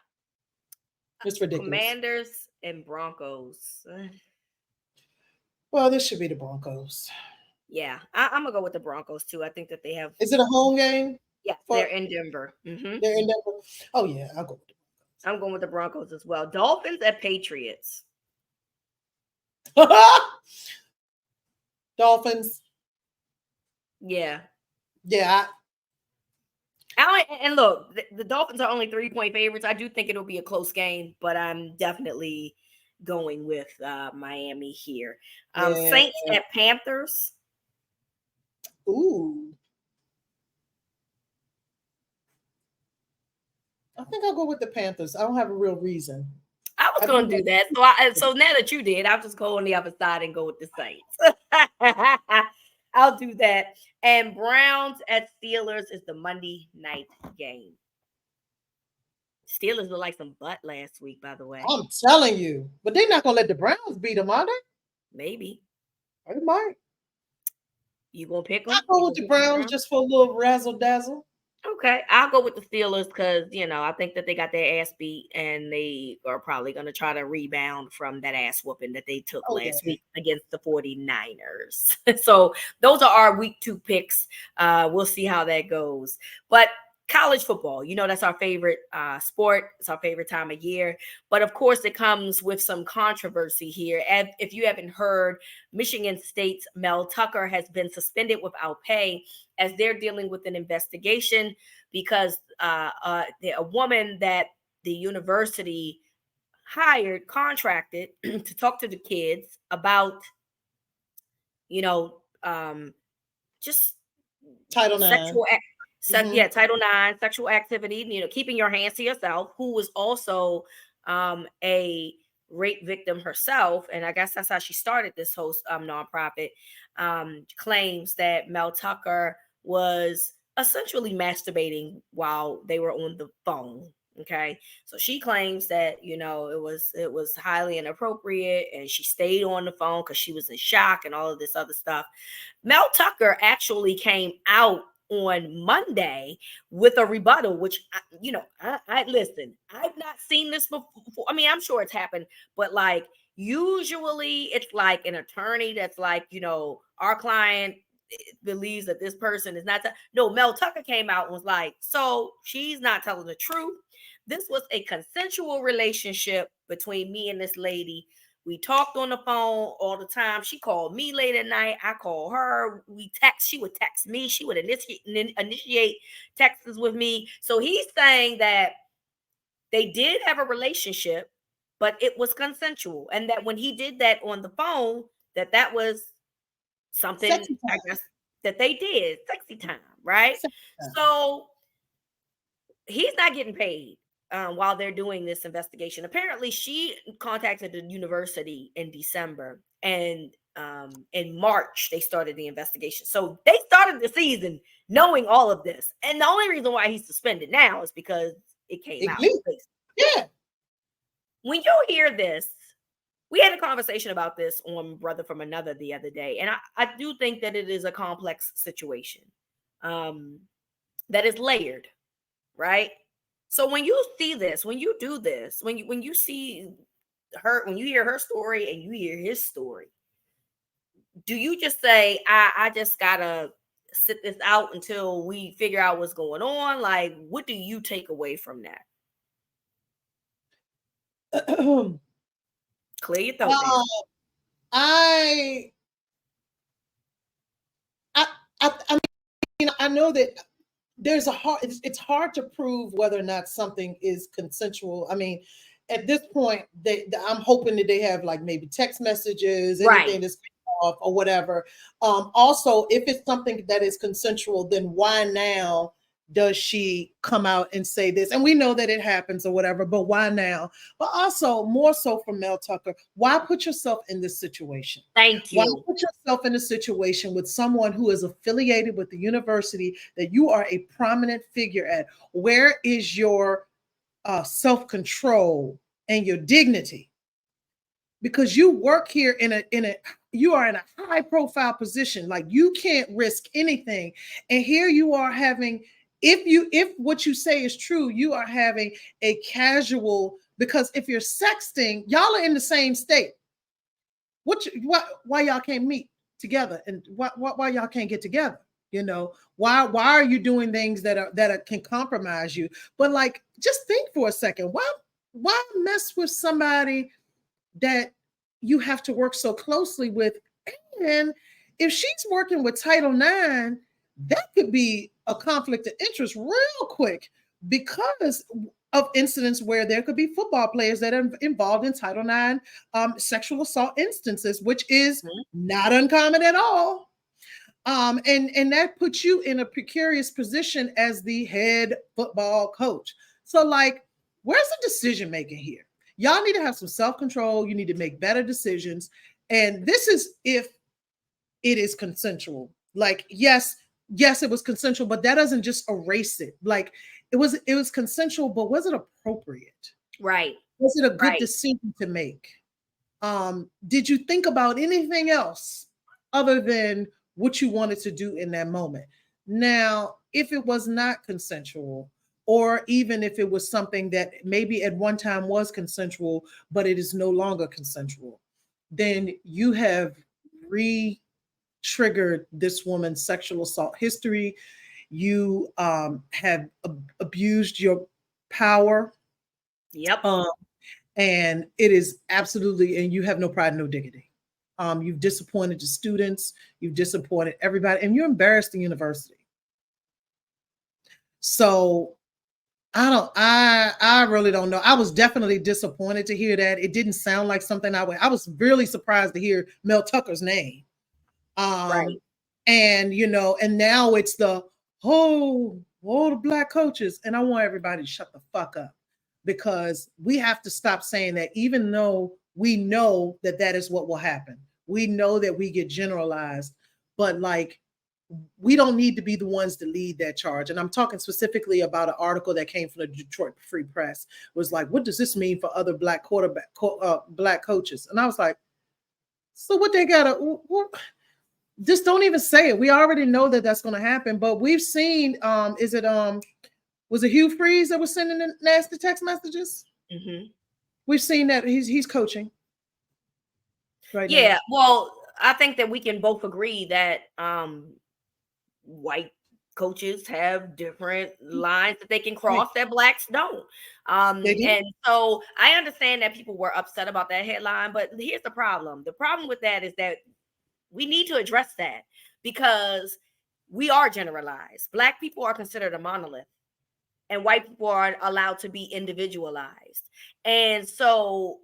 it's ridiculous. Commanders and Broncos. Well, this should be the Broncos. Yeah, I'm gonna go with the Broncos too. I think that they have. Is it a home game? Yeah, they're in Denver. Mm-hmm. They're in Denver. Oh yeah, I'll go with the Broncos. I'm going with the Broncos as well. Dolphins at Patriots. Dolphins. Yeah. Yeah. And look, the Dolphins are only 3-point favorites. I do think it'll be a close game, but I'm definitely going with Miami here. Saints at Panthers. Ooh. I think I'll go with the Panthers. I don't have a real reason. I was going to do that. So now that you did, I'll just go on the other side and go with the Saints. I'll do that. And Browns at Steelers is the Monday night game. Steelers look like some butt last week, by the way. I'm telling you. But they're not going to let the Browns beat them, are they? Maybe. They might. You going to pick them? I'll go with the Browns just for a little razzle-dazzle. Okay, I'll go with the Steelers because, I think that they got their ass beat and they are probably going to try to rebound from that ass whooping that they took last week against the 49ers. So those are our week 2 picks. We'll see how that goes. But college football, that's our favorite sport. It's our favorite time of year. But of course, it comes with some controversy here. And if you haven't heard, Michigan State's Mel Tucker has been suspended without pay as they're dealing with an investigation because a woman that the university contracted to talk to the kids about, just Title IX. Mhm. Title IX, sexual activity, keeping your hands to yourself, who was also a rape victim herself. And I guess that's how she started this whole nonprofit. Claims that Mel Tucker was essentially masturbating while they were on the phone. Okay. So she claims that, it was highly inappropriate, and she stayed on the phone because she was in shock and all of this other stuff. Mel Tucker actually came out on Monday with a rebuttal, which I listen. I've not seen this before. I mean, I'm sure it's happened, but like usually it's like an attorney that's like, our client believes that this person is not. No, Mel Tucker came out and was like, so she's not telling the truth. This was a consensual relationship between me and this lady. We talked on the phone all the time. She called me late at night. I called her. We text. She would text me. She would initiate texts with me. So he's saying that they did have a relationship, but it was consensual, and that when he did that on the phone, that was something, Sexy I time. guess, that they did, sexy time, right? Sexy time. So he's not getting paid while they're doing this investigation. Apparently, she contacted the university in December, and in March they started the investigation. So they started the season knowing all of this, and the only reason why he's suspended now is because it came It out. leaked. Yeah. When you hear this, we had a conversation about this on Brother from Another the other day, and I do think that it is a complex situation that is layered, right? So when you see this, when you do this, when you see her, when you hear her story and you hear his story, do you just say, I just gotta sit this out until we figure out what's going on? Like, what do you take away from that? Clear your throat now. uh, I, I, I mean, I know that there's a hard. It's hard to prove whether or not something is consensual. I mean, at this point, I'm hoping that they have like maybe text messages, Right. anything that's off or whatever. Also, if it's something that is consensual, then why now does she come out and say this? And we know that it happens or whatever, but why now? But also, more so for Mel Tucker, why put yourself in this situation? Thank Why you. put yourself in a situation with someone who is affiliated with the university that you are a prominent figure at? Where is your self control and your dignity? Because you work here you are in a high profile position, like you can't risk anything, and here you are having, if what you say is true, you are having a casual, because if you're sexting, y'all are in the same state. Why y'all can't meet together, and why y'all can't get together? Why are you doing things that can compromise you? But like, just think for a second. Why mess with somebody that you have to work so closely with? And if she's working with Title IX, that could be a conflict of interest real quick, because of incidents where there could be football players that are involved in Title IX sexual assault instances, which is not uncommon at all. And that puts you in a precarious position as the head football coach. So, like, where's the decision making here? Y'all need to have some self control. You need to make better decisions. And this is if it is consensual. Like, yes, it was consensual, but that doesn't just erase it. Like, it was consensual, but was it appropriate? Right. Was it a good Right. decision to make? Did you think about anything else other than what you wanted to do in that moment? Now, if it was not consensual, or even if it was something that maybe at one time was consensual, but it is no longer consensual, then you have re triggered this woman's sexual assault history. You have abused your power. Yep. And it is absolutely, and you have no pride, no dignity. You've disappointed the students, you've disappointed everybody, and you embarrassed the university. So I really don't know. I was definitely disappointed to hear that. It didn't sound like something I was really surprised to hear Mel Tucker's name. Right. And and now it's the, oh, all the black coaches. And I want everybody to shut the fuck up, because we have to stop saying that, even though we know that that is what will happen. We know that we get generalized, but like, we don't need to be the ones to lead that charge. And I'm talking specifically about an article that came from the Detroit Free Press. It was like, what does this mean for other black coaches? And I was like, so what they gotta, just don't even say it. We already know that that's going to happen. But we've seen, was it Hugh Freeze that was sending the nasty text messages? Mm-hmm. We've seen that he's coaching right now. Yeah, well, I think that we can both agree that white coaches have different lines that they can cross that blacks don't. And so I understand that people were upset about that headline, but here's the problem. The problem with that is that we need to address that, because we are generalized. Black people are considered a monolith, and white people are allowed to be individualized. And so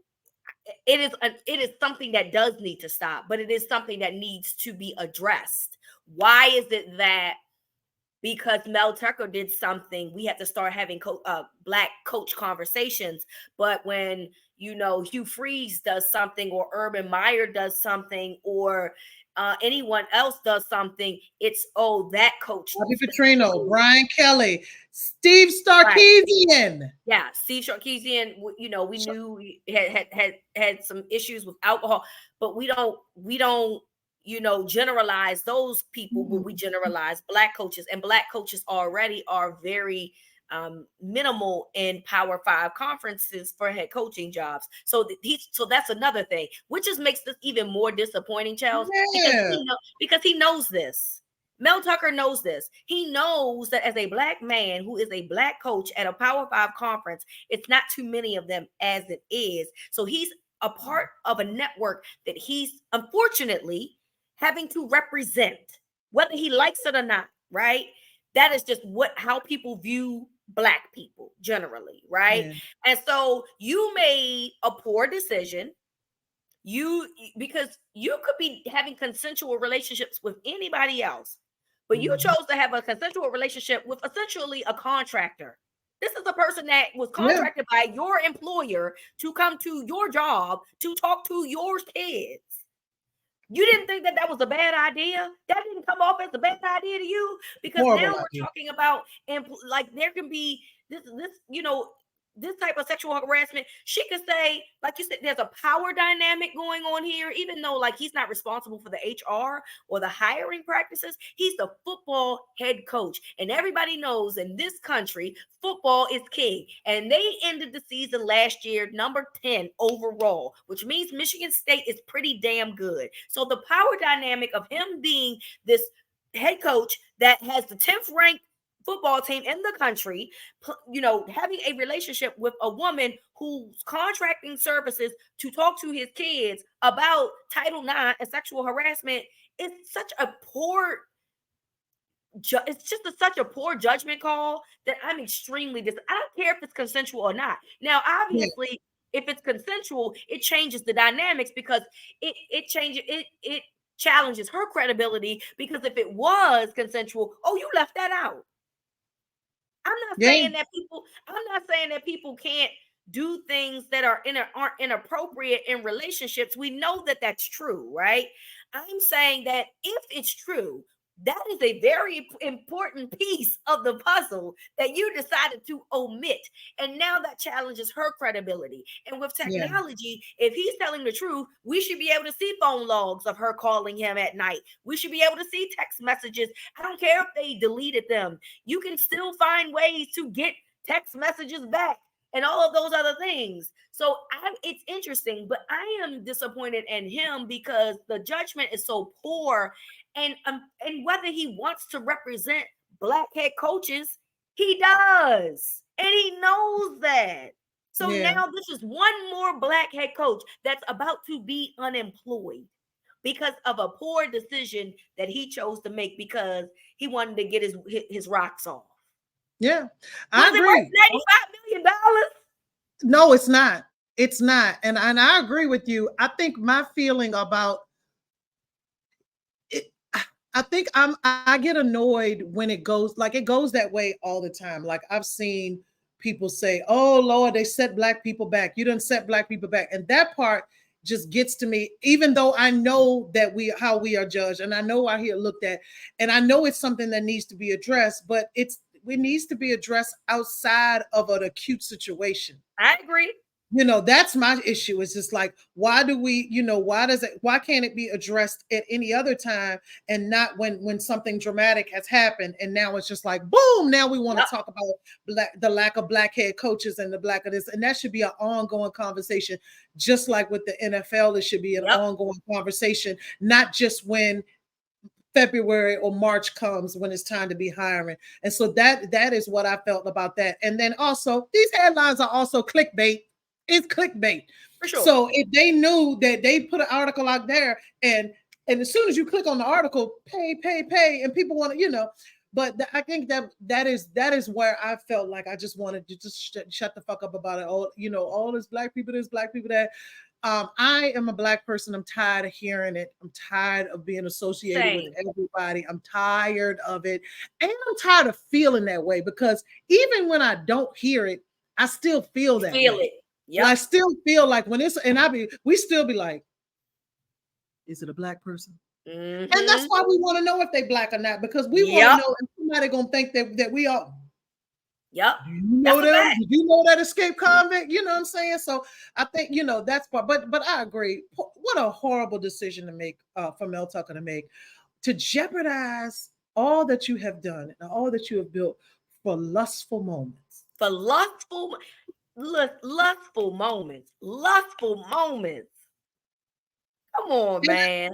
it is something that does need to stop, but it is something that needs to be addressed. Why is it that because Mel Tucker did something, we have to start having black coach conversations? But when, Hugh Freeze does something, or Urban Meyer does something, or anyone else does something, it's, that coach. Bobby Petrino, Brian Kelly, Steve Sarkisian. Right. Yeah, Steve Sarkisian. We knew he had some issues with alcohol, but we don't generalize those people, but we generalize black coaches, and black coaches already are very minimal in Power 5 conferences for head coaching jobs. So that's another thing, which just makes this even more disappointing, Chels, because he knows this. Mel Tucker knows this. He knows that as a black man who is a black coach at a Power 5 conference, it's not too many of them as it is. So he's a part of a network that he's unfortunately having to represent, whether he likes it or not, right? That is just how people view black people generally, right? Yeah. And so you made a poor decision. Because you could be having consensual relationships with anybody else, but you chose to have a consensual relationship with essentially a contractor. This is a person that was contracted by your employer to come to your job to talk to your kids. You didn't think that was a bad idea? That didn't come off as a bad idea to you? Because now we're talking about, like, there can be this type of sexual harassment. She could say, like you said, there's a power dynamic going on here, even though, like, he's not responsible for the HR or the hiring practices. He's the football head coach. And everybody knows in this country, football is king. And they ended the season last year number 10 overall, which means Michigan State is pretty damn good. So the power dynamic of him being this head coach that has the 10th ranked football team in the country, having a relationship with a woman who's contracting services to talk to his kids about Title IX and sexual harassment is such a poor. It's just such a poor judgment call that I'm extremely I don't care if it's consensual or not. Now, obviously, if it's consensual, it changes the dynamics, because it changes it challenges her credibility, because if it was consensual, you left that out. I'm not saying that people can't do things that aren't inappropriate in relationships. We know that that's true, right? I'm saying that if it's true, that is a very important piece of the puzzle that you decided to omit. And now that challenges her credibility. And with technology, if he's telling the truth, we should be able to see phone logs of her calling him at night. We should be able to see text messages. I don't care if they deleted them. You can still find ways to get text messages back and all of those other things. So it's interesting, but I am disappointed in him because the judgment is so poor. And whether he wants to represent black head coaches, he does. And he knows that. So now this is one more black head coach that's about to be unemployed because of a poor decision that he chose to make because he wanted to get his rocks off. Yeah, I agree. $95 million? No, it's not. It's not. And I agree with you. I think my feeling about it, I think I get annoyed when it goes that way all the time. Like I've seen people say, "Oh Lord, they set black people back. You didn't set black people back," and that part just gets to me. Even though I know that we are judged, and I know how we are looked at, and I know it's something that needs to be addressed, but it needs to be addressed outside of an acute situation. I agree. That's my issue. It's just like, why do we, why can't it be addressed at any other time and not when something dramatic has happened and now it's just like boom, now we want to Yep. talk about the lack of black head coaches and the black of this, and that should be an ongoing conversation, just like with the NFL. It should be an Yep. ongoing conversation, not just when February or March comes when it's time to be hiring. And so that is what I felt about that. And then also these headlines are also clickbait. It's clickbait. For sure. So if they knew that they put an article out there and as soon as you click on the article, pay, and people want to, but I think that is where I felt like I just wanted to just shut the fuck up about it. All this black people, this black people that. I am a black person. I'm tired of hearing it. I'm tired of being associated with everybody. I'm tired of it. And I'm tired of feeling that way because even when I don't hear it, I still feel that way. It. Yep. I still feel like when it's, and we still be like, is it a black person? Mm-hmm. And that's why we want to know if they black or not, because we want to know if somebody gonna think that we are. Yep. Do you know that? Did you know that escaped convict? You know what I'm saying? So I think that's part. But I agree. What a horrible decision to make for Mel Tucker to make, to jeopardize all that you have done and all that you have built for lustful moments. For lustful moments. Lustful moments. Come on, man.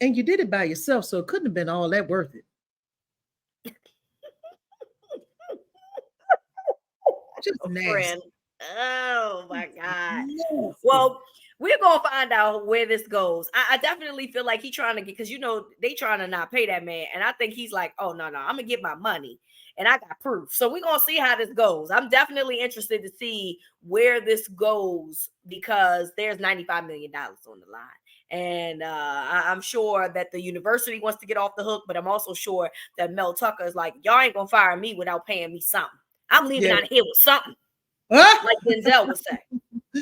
And you did it by yourself, so it couldn't have been all that worth it. Just nasty. Oh my God. Nasty. Well, we're gonna find out where this goes. I definitely feel like he's trying to get, because they trying to not pay that man, and I think he's like, oh no, I'm gonna get my money, and I got proof. So we're gonna see how this goes. I'm definitely interested to see where this goes because there's $95 million on the line. And I'm sure that the university wants to get off the hook, but I'm also sure that Mel Tucker is like, y'all ain't gonna fire me without paying me something. I'm leaving out of here with something. Like Denzel would say.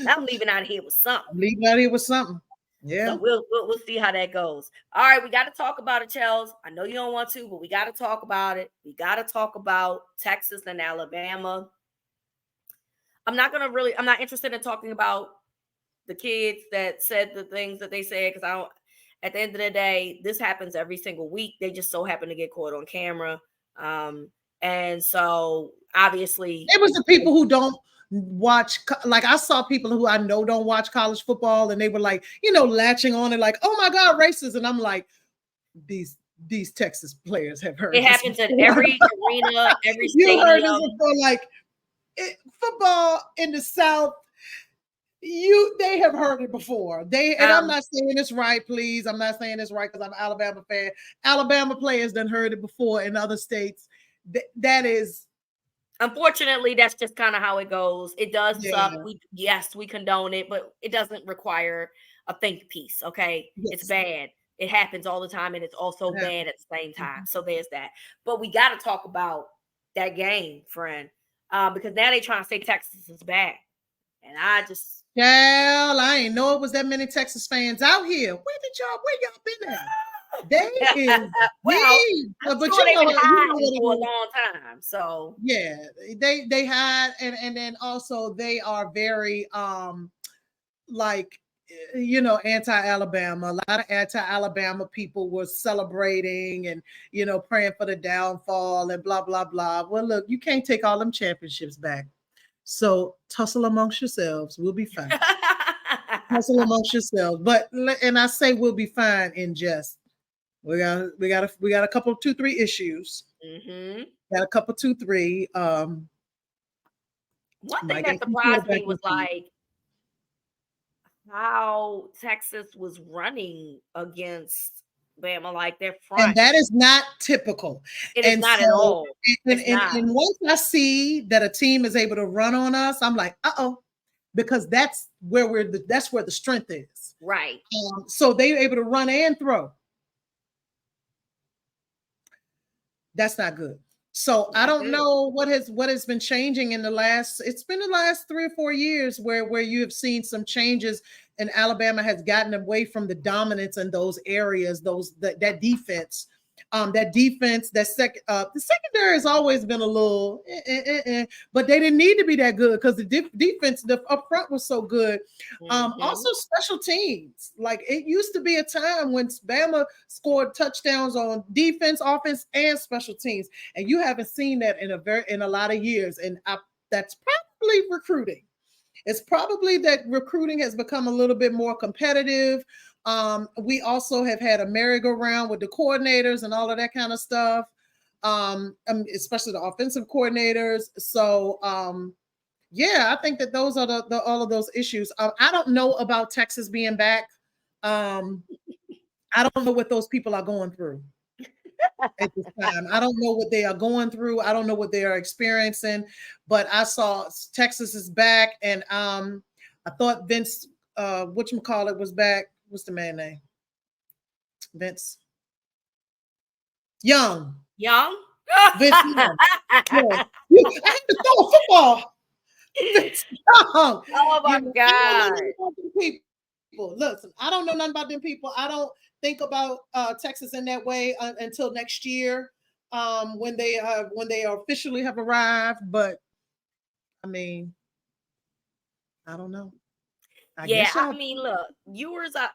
I'm leaving out of here with something. I'm leaving out of here with something. Yeah. So we'll see how that goes. All right, we got to talk about it, Chels. I know you don't want to, but we got to talk about it. We got to talk about Texas and Alabama. I'm not interested in talking about the kids that said the things that they said, because at the end of the day, this happens every single week. They just so happen to get caught on camera. And so obviously it was the people who don't watch, like I saw people who I know don't watch college football, and they were like, latching on it like, oh my God, racist. And I'm like, these Texas players have heard it happens at every arena, every stadium. You heard this before, like football in the South. They have heard it before. And I'm not saying it's right, please. I'm not saying it's right because I'm an Alabama fan. Alabama players done heard it before in other states. That is, unfortunately, that's just kind of how it goes. It does suck. We condone it, but it doesn't require a think piece. Okay, it's bad. It happens all the time, and it's also bad at the same time. So there's that. But we got to talk about that game, friend, because now they trying to say Texas is bad, and I ain't know it was that many Texas fans out here. Where y'all been at? They is but sure they've been hiding for a long time. So yeah, they hide, and then also they are very anti-Alabama. A lot of anti-Alabama people were celebrating and praying for the downfall and blah blah blah. Well, look, you can't take all them championships back. So tussle amongst yourselves. We'll be fine. Tussle amongst yourselves. And I say we'll be fine in jest. We got a couple 2-3 issues. Mm-hmm. Got a couple 2-3. One thing that surprised me was like how Texas was running against Bama, like their front. And that is not typical. It is not at all. And once I see that a team is able to run on us, I'm like, because that's where the strength is. Right. So they're able to run and throw. That's not good. So I Not don't good. know what has been changing in the last. It's been the last 3 or 4 years where you have seen some changes, and Alabama has gotten away from the dominance in those areas. That defense, the secondary has always been a little, but they didn't need to be that good because the defense up front was so good. Mm-hmm. Also, special teams. Like it used to be a time when Bama scored touchdowns on defense, offense, and special teams, and you haven't seen that in a lot of years. And that's probably recruiting. It's probably that recruiting has become a little bit more competitive. We also have had a merry-go-round with the coordinators and all of that kind of stuff, especially the offensive coordinators. So, yeah, I think that those are all of those issues. I don't know about Texas being back. Um, I don't know what those people are going through at this time. I don't know what they are going through. I don't know what they are experiencing. But I saw Texas is back, and I thought Vince, whatchamacallit, was back. What's the man name? Vince Young. Young. Vince Young. Yeah. I had to throw a football. Vince Young. Oh my I don't know God. nothing about them people. Listen, I don't know nothing about them people. I don't think about Texas in that way until next year, when they officially have arrived. But I mean, I don't know. I Yeah, guess y'all. I mean, look, Ewers. I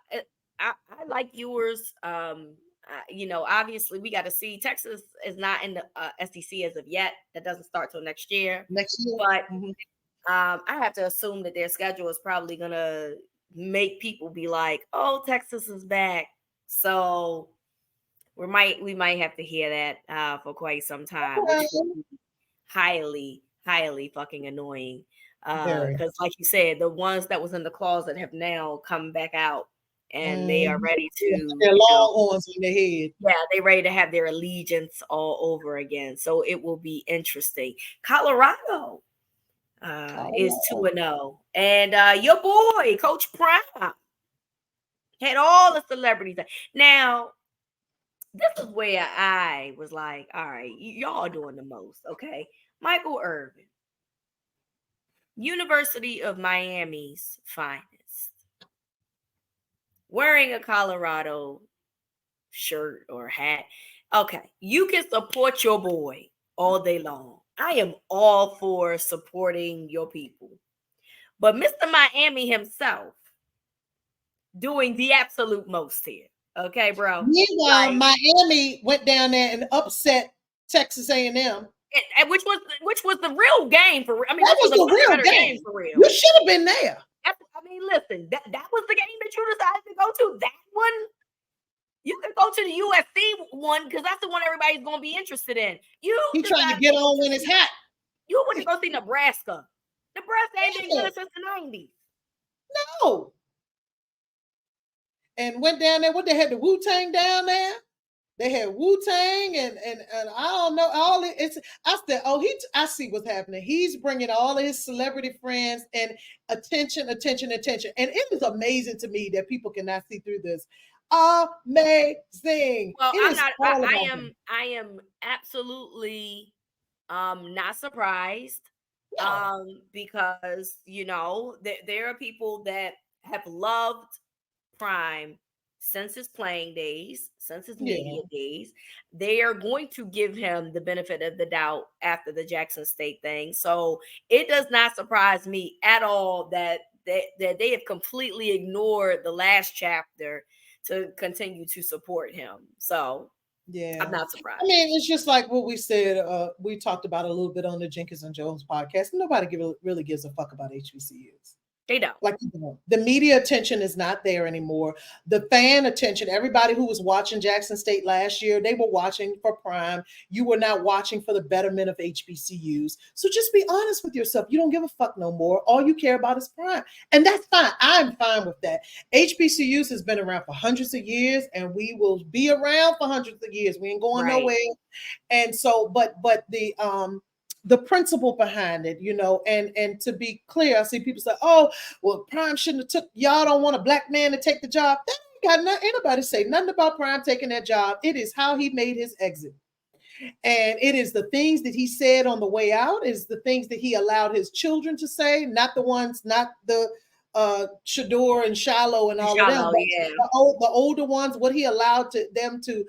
like Ewers. Obviously, we got to see. Texas is not in the SEC as of yet. That doesn't start till next year. Next year. But Mhm. I have to assume that their schedule is probably gonna make people be like, "Oh, Texas is back." So we might have to hear that for quite some time, which would Okay. be highly, highly fucking annoying. Very. Because like you said, the ones that was in the closet have now come back out and they are Mhm. ready to, Their longhorns on their head. yeah, they ready to have their allegiance all over again. So it will be interesting. Colorado is Oh, 2-0. And your boy, Coach Prime, had all the celebrities. Now, this is where I was like, all right, y'all doing the most, okay? Michael Irvin, University of Miami's finest, wearing a Colorado shirt or hat. Okay, you can support your boy all day long. I am all for supporting your people. But Mr. Miami himself doing the absolute most here. Okay, bro? meanwhile, Like, Miami went down there and upset Texas A&M. and which was the real game for. I mean, That this was was a the much real better game game. for real. You should have been there. I mean, listen, that was the game that you decided to go to. That one, you can go to the USC one because that's the one everybody's going to be interested in. You He trying to decided get to go on in to his hat. you went to go see Nebraska. Nebraska ain't been Yeah, good since the 90s. no. And went down there. What, they had the Wu-Tang down there? They had Wu-Tang and I don't know all it, it's. I said, oh, I see what's happening. He's bringing all of his celebrity friends and attention, attention, attention. And it is amazing to me that people cannot see through this. Amazing. Well, It I'm is not. all about him. I am absolutely not surprised. No. Because there are people that have loved Prime since his playing days, since his Yeah. media days. They are going to give him the benefit of the doubt after the Jackson State thing. So it does not surprise me at all that they have completely ignored the last chapter to continue to support him. So I'm Yeah. not I surprised. mean, it's just like what we said. We talked about a little bit on the Jenkins and Jones podcast. Nobody really gives a fuck about HBCUs. They don't. Like, the media attention is not there anymore. The fan attention, everybody who was watching Jackson State last year, they were watching for Prime. You were not watching for the betterment of HBCUs. So just be honest with yourself. You don't give a fuck no more. All you care about is Prime. And that's fine. I'm fine with that. HBCUs has been around for hundreds of years, and we will be around for hundreds of years. We ain't going Right. nowhere. And so, but the principle behind it, and to be clear, I see people say, oh, well, Prime shouldn't have took, y'all don't want a black man to take the job. That ain't got nothing, anybody say nothing about Prime taking that job. It is how he made his exit. And it is the things that he said on the way out, is the things that he allowed his children to say, not the Shador and Shiloh and all of them, Shallow, but yeah. the older ones, what he allowed them to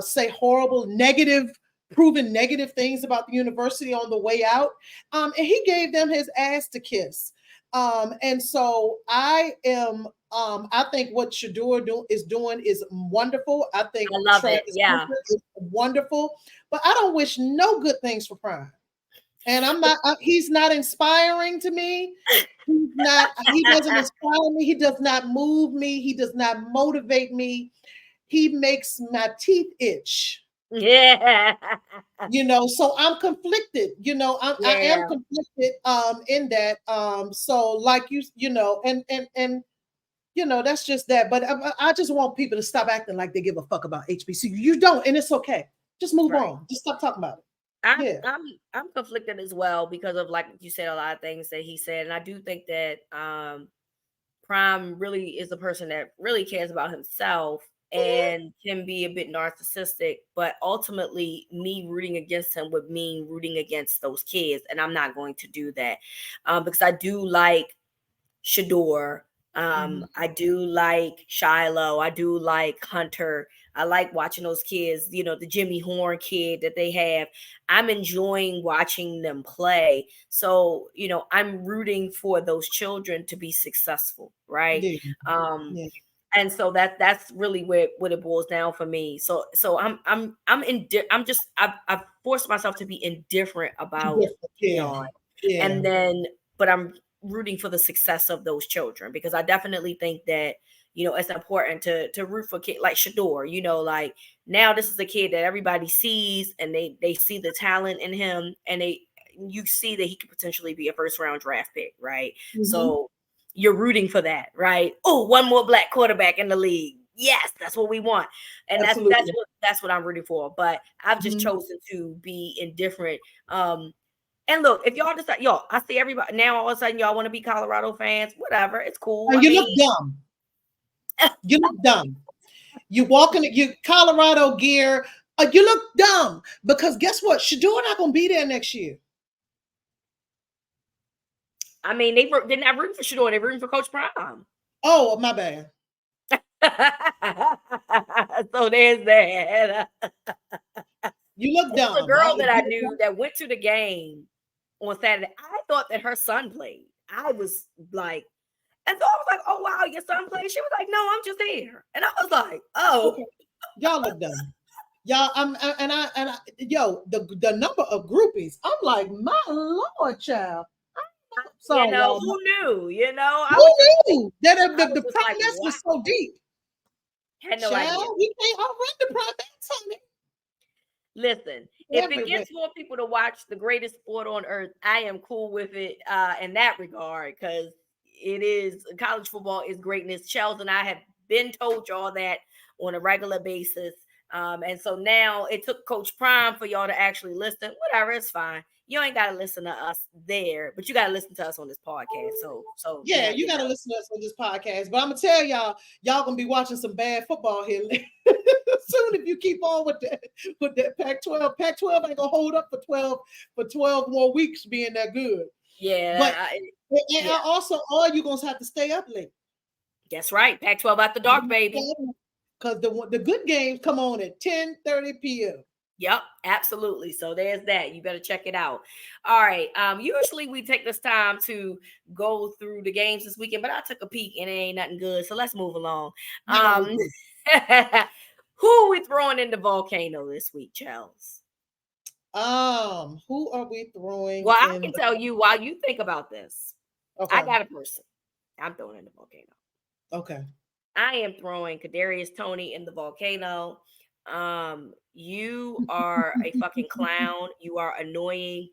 say horrible, negative, proven negative things about the university on the way out. And he gave them his ass to kiss. And so I think what Shador is doing is wonderful. I think I love it. Travis Yeah. Hunter is wonderful, but I don't wish no good things for Prime. And he's not inspiring to me. He doesn't inspire me. He does not move me. He does not motivate me. He makes my teeth itch. Yeah. So I'm conflicted. I am conflicted in that. So like that's just that. But I just want people to stop acting like they give a fuck about HBCU. You don't, and it's okay. Just move on. Just stop talking about it. I'm conflicted as well because of, like you said, a lot of things that he said, and I do think that Prime really is a person that really cares about himself and can be a bit narcissistic, but ultimately me rooting against him would mean rooting against those kids, and I'm not going to do that because I do like Shador. I do like Shiloh. I do like Hunter. I like watching those kids, the Jimmy Horn kid that they have. I'm enjoying watching them play. So, I'm rooting for those children to be successful, right? Yeah. And so that's really what it boils down for me. So I've forced myself to be indifferent about Dion. Yeah. And then, but I'm rooting for the success of those children, because I definitely think that it's important to root for kids like Shador. Like, now this is a kid that everybody sees, and they see the talent in him, and you see that he could potentially be a first round draft pick, right? So you're rooting for that, right? Oh, one more black quarterback in the league. Yes, that's what we want. And that's what I'm rooting for. But I've just chosen to be indifferent. And look, if y'all decide, I see everybody now, all of a sudden y'all want to be Colorado fans, whatever, it's cool. And you look dumb. You look dumb. You walk in your Colorado gear. You look dumb, because guess what? Shador not gonna be there next year. I mean, they're not rooting for Shador, they're rooting for Coach Prime. Oh, my bad. So there's that. You look dumb. The girl that I knew that went to the game on Saturday, I thought that her son played. I was like, and so I was like, "Oh wow, your son played?" She was like, "No, I'm just here," and I was like, "Oh, okay. Y'all look dumb." Y'all, the number of groupies, I'm like, my Lord, child. Sorry, who knew? Who knew that the promise was so deep? Had no idea. We can't outrun the promise, honey. Listen, if it gets more people to watch the greatest sport on earth, I am cool with it in that regard, because college football is greatness. Chels and I have been told y'all that on a regular basis. And so now it took Coach Prime for y'all to actually listen. Whatever, it's fine. You ain't got to listen to us there, but you got to listen to us on this podcast. So yeah, you got to listen to us on this podcast. But I'm gonna tell y'all gonna be watching some bad football here soon if you keep on with that Pac-12. Pac-12 ain't gonna hold up for 12 more weeks being that good. Yeah, but also all you gonna have to stay up late. That's right. Pac-12 after dark, baby. Because the good games come on at 10:30 p.m. Yep, absolutely. So there's that. You better check it out. All right. Usually we take this time to go through the games this weekend, but I took a peek and it ain't nothing good. So let's move along. Who are we throwing in the volcano this week, Chels? Who are we throwing? Well, I can tell you while you think about this. Okay. I got a person I'm throwing in the volcano. Okay. I am throwing Kadarius Toney in the volcano. You are a fucking clown. You are annoying.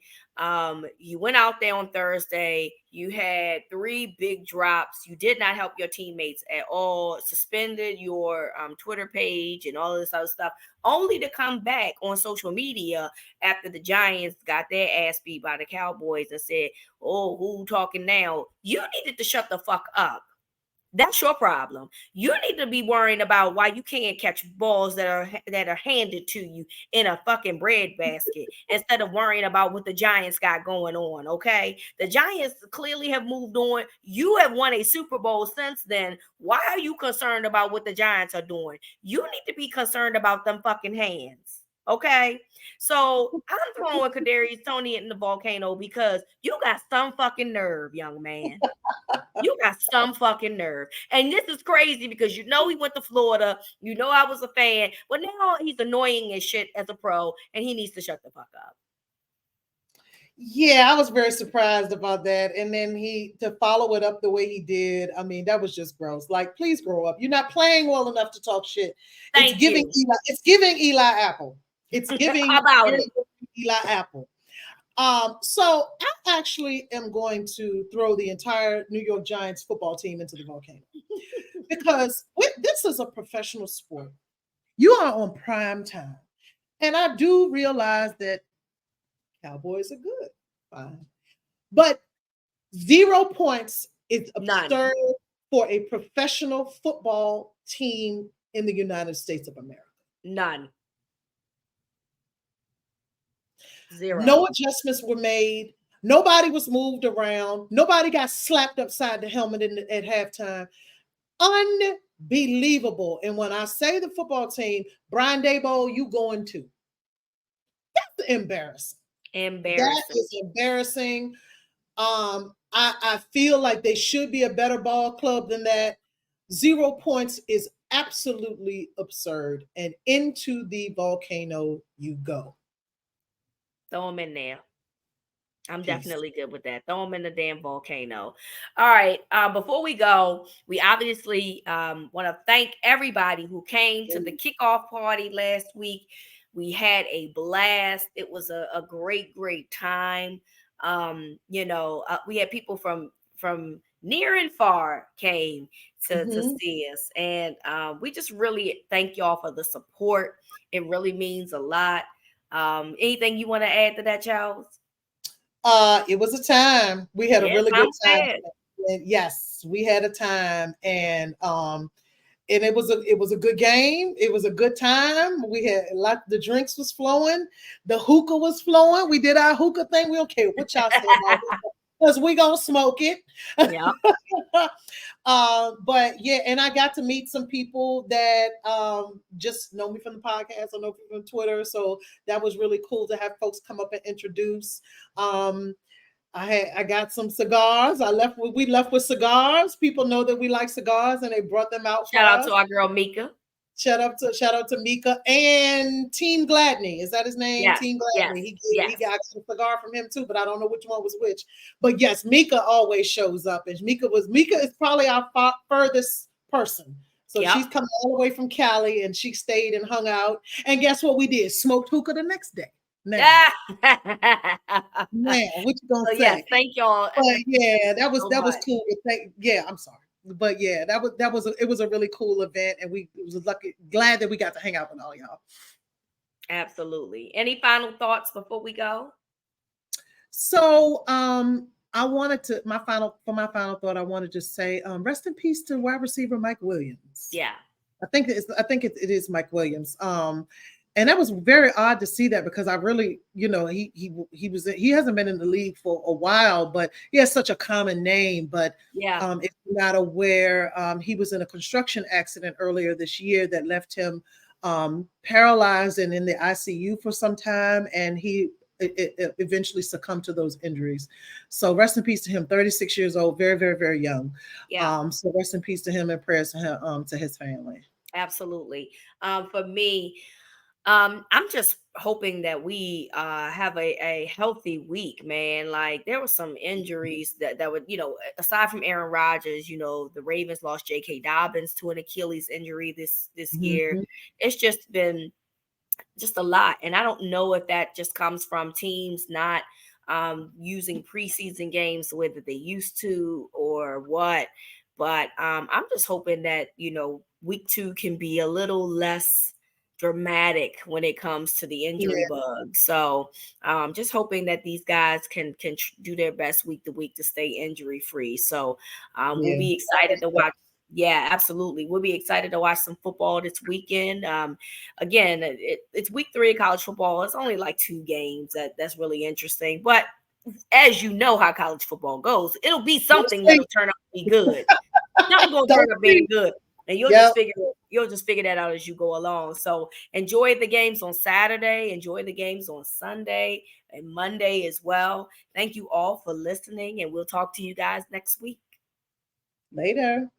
You went out there on Thursday. You had 3 big drops. You did not help your teammates at all. Suspended your Twitter page and all this other stuff, only to come back on social media after the Giants got their ass beat by the Cowboys and said, "Oh, who talking now?" You needed to shut the fuck up. That's your problem. You need to be worrying about why you can't catch balls that are handed to you in a fucking bread basket instead of worrying about what the Giants got going on. Okay, the Giants clearly have moved on. You have won a Super Bowl since then. Why are you concerned about what the Giants are doing? You need to be concerned about them fucking hands. Okay, so I'm throwing Kadarius Tony in the volcano because you got some fucking nerve, young man. You got some fucking nerve. And this is crazy because you know he went to Florida. You know I was a fan. But now he's annoying as shit as a pro and he needs to shut the fuck up. Yeah, I was very surprised about that. And then to follow it up the way he did, I mean, that was just gross. Like, please grow up. You're not playing well enough to talk shit. It's Thank giving you. Eli, it's giving Eli Apple. It's giving How about it? Eli Apple. So I actually am going to throw the entire New York Giants football team into the volcano because this is a professional sport. You are on prime time. And I do realize that Cowboys are good. Fine. But 0 points is None. absurd for a professional football team in the United States of America. None. 0. No adjustments were made. Nobody was moved around. Nobody got slapped upside the helmet at halftime. Unbelievable. And when I say the football team, Brian Daboll, you going to. That's embarrassing. That is embarrassing. I feel like they should be a better ball club than that. 0 points is absolutely absurd. And into the volcano you go. Throw them in there. I'm Peace. definitely good with that. Throw them in the damn volcano. All right. Before we go, we obviously want to thank everybody who came to the kickoff party last week. We had a blast. It was a great, great time. We had people from near and far came to see us, and we just really thank y'all for the support. It really means a lot. Anything you want to add to that, Charles? It was a time. We had a really good time. And yes, we had a time, and it was a good game. It was a good time. We had a lot. The drinks was flowing. The hookah was flowing. We did our hookah thing. We don't care what y'all say about it because we gonna smoke it. Yeah. But yeah, and I got to meet some people that just know me from the podcast or know me from Twitter. So that was really cool to have folks come up and introduce. I got some cigars. We left with cigars. People know that we like cigars and they brought them out. Shout out to our girl Mika. Shout out to Mika and Team Gladney. Is that his name? Yes, Team Gladney. yes, he got a cigar from him too, but I don't know which one was which. But yes, Mika always shows up, and Mika is probably our furthest person. So she's coming all the way from Cali, and she stayed and hung out. And guess what we did? Smoked hookah the next day. Now, man, what you gonna say? Yes, thank y'all. But yeah, that was cool. I'm sorry. But yeah, it was a really cool event, and glad that we got to hang out with all y'all. Absolutely. Any final thoughts before we go? So I wanted to my final thought, I wanted to say rest in peace to wide receiver Mike Williams. Yeah. I think it is Mike Williams. And that was very odd to see that because I really, he hasn't been in the league for a while, but he has such a common name. But if you're not aware, he was in a construction accident earlier this year that left him paralyzed and in the ICU for some time, and he eventually succumbed to those injuries. So rest in peace to him. 36 years old, very, very, very young. Yeah. So rest in peace to him and prayers to him, to his family. Absolutely. For me, I'm just hoping that we have a healthy week, man. Like there were some injuries that would, aside from Aaron Rodgers, the Ravens lost J.K. Dobbins to an Achilles injury this year. It's just been just a lot. And I don't know if that just comes from teams not using preseason games the way that they used to or what. But I'm just hoping that, week 2 can be a little less dramatic when it comes to the injury bug. So just hoping that these guys can do their best week to week to stay injury free. So we'll be excited to watch. Yeah, absolutely. We'll be excited to watch some football this weekend. Again, it's week 3 of college football. It's only like 2 games that's really interesting. But as you know how college football goes, it'll be something that'll turn out to be good. Something gonna turn up being good, and you'll Yep. just figure that out as you go along. So enjoy the games on Saturday, enjoy the games on Sunday and Monday as well. Thank you all for listening, and we'll talk to you guys next week. Later.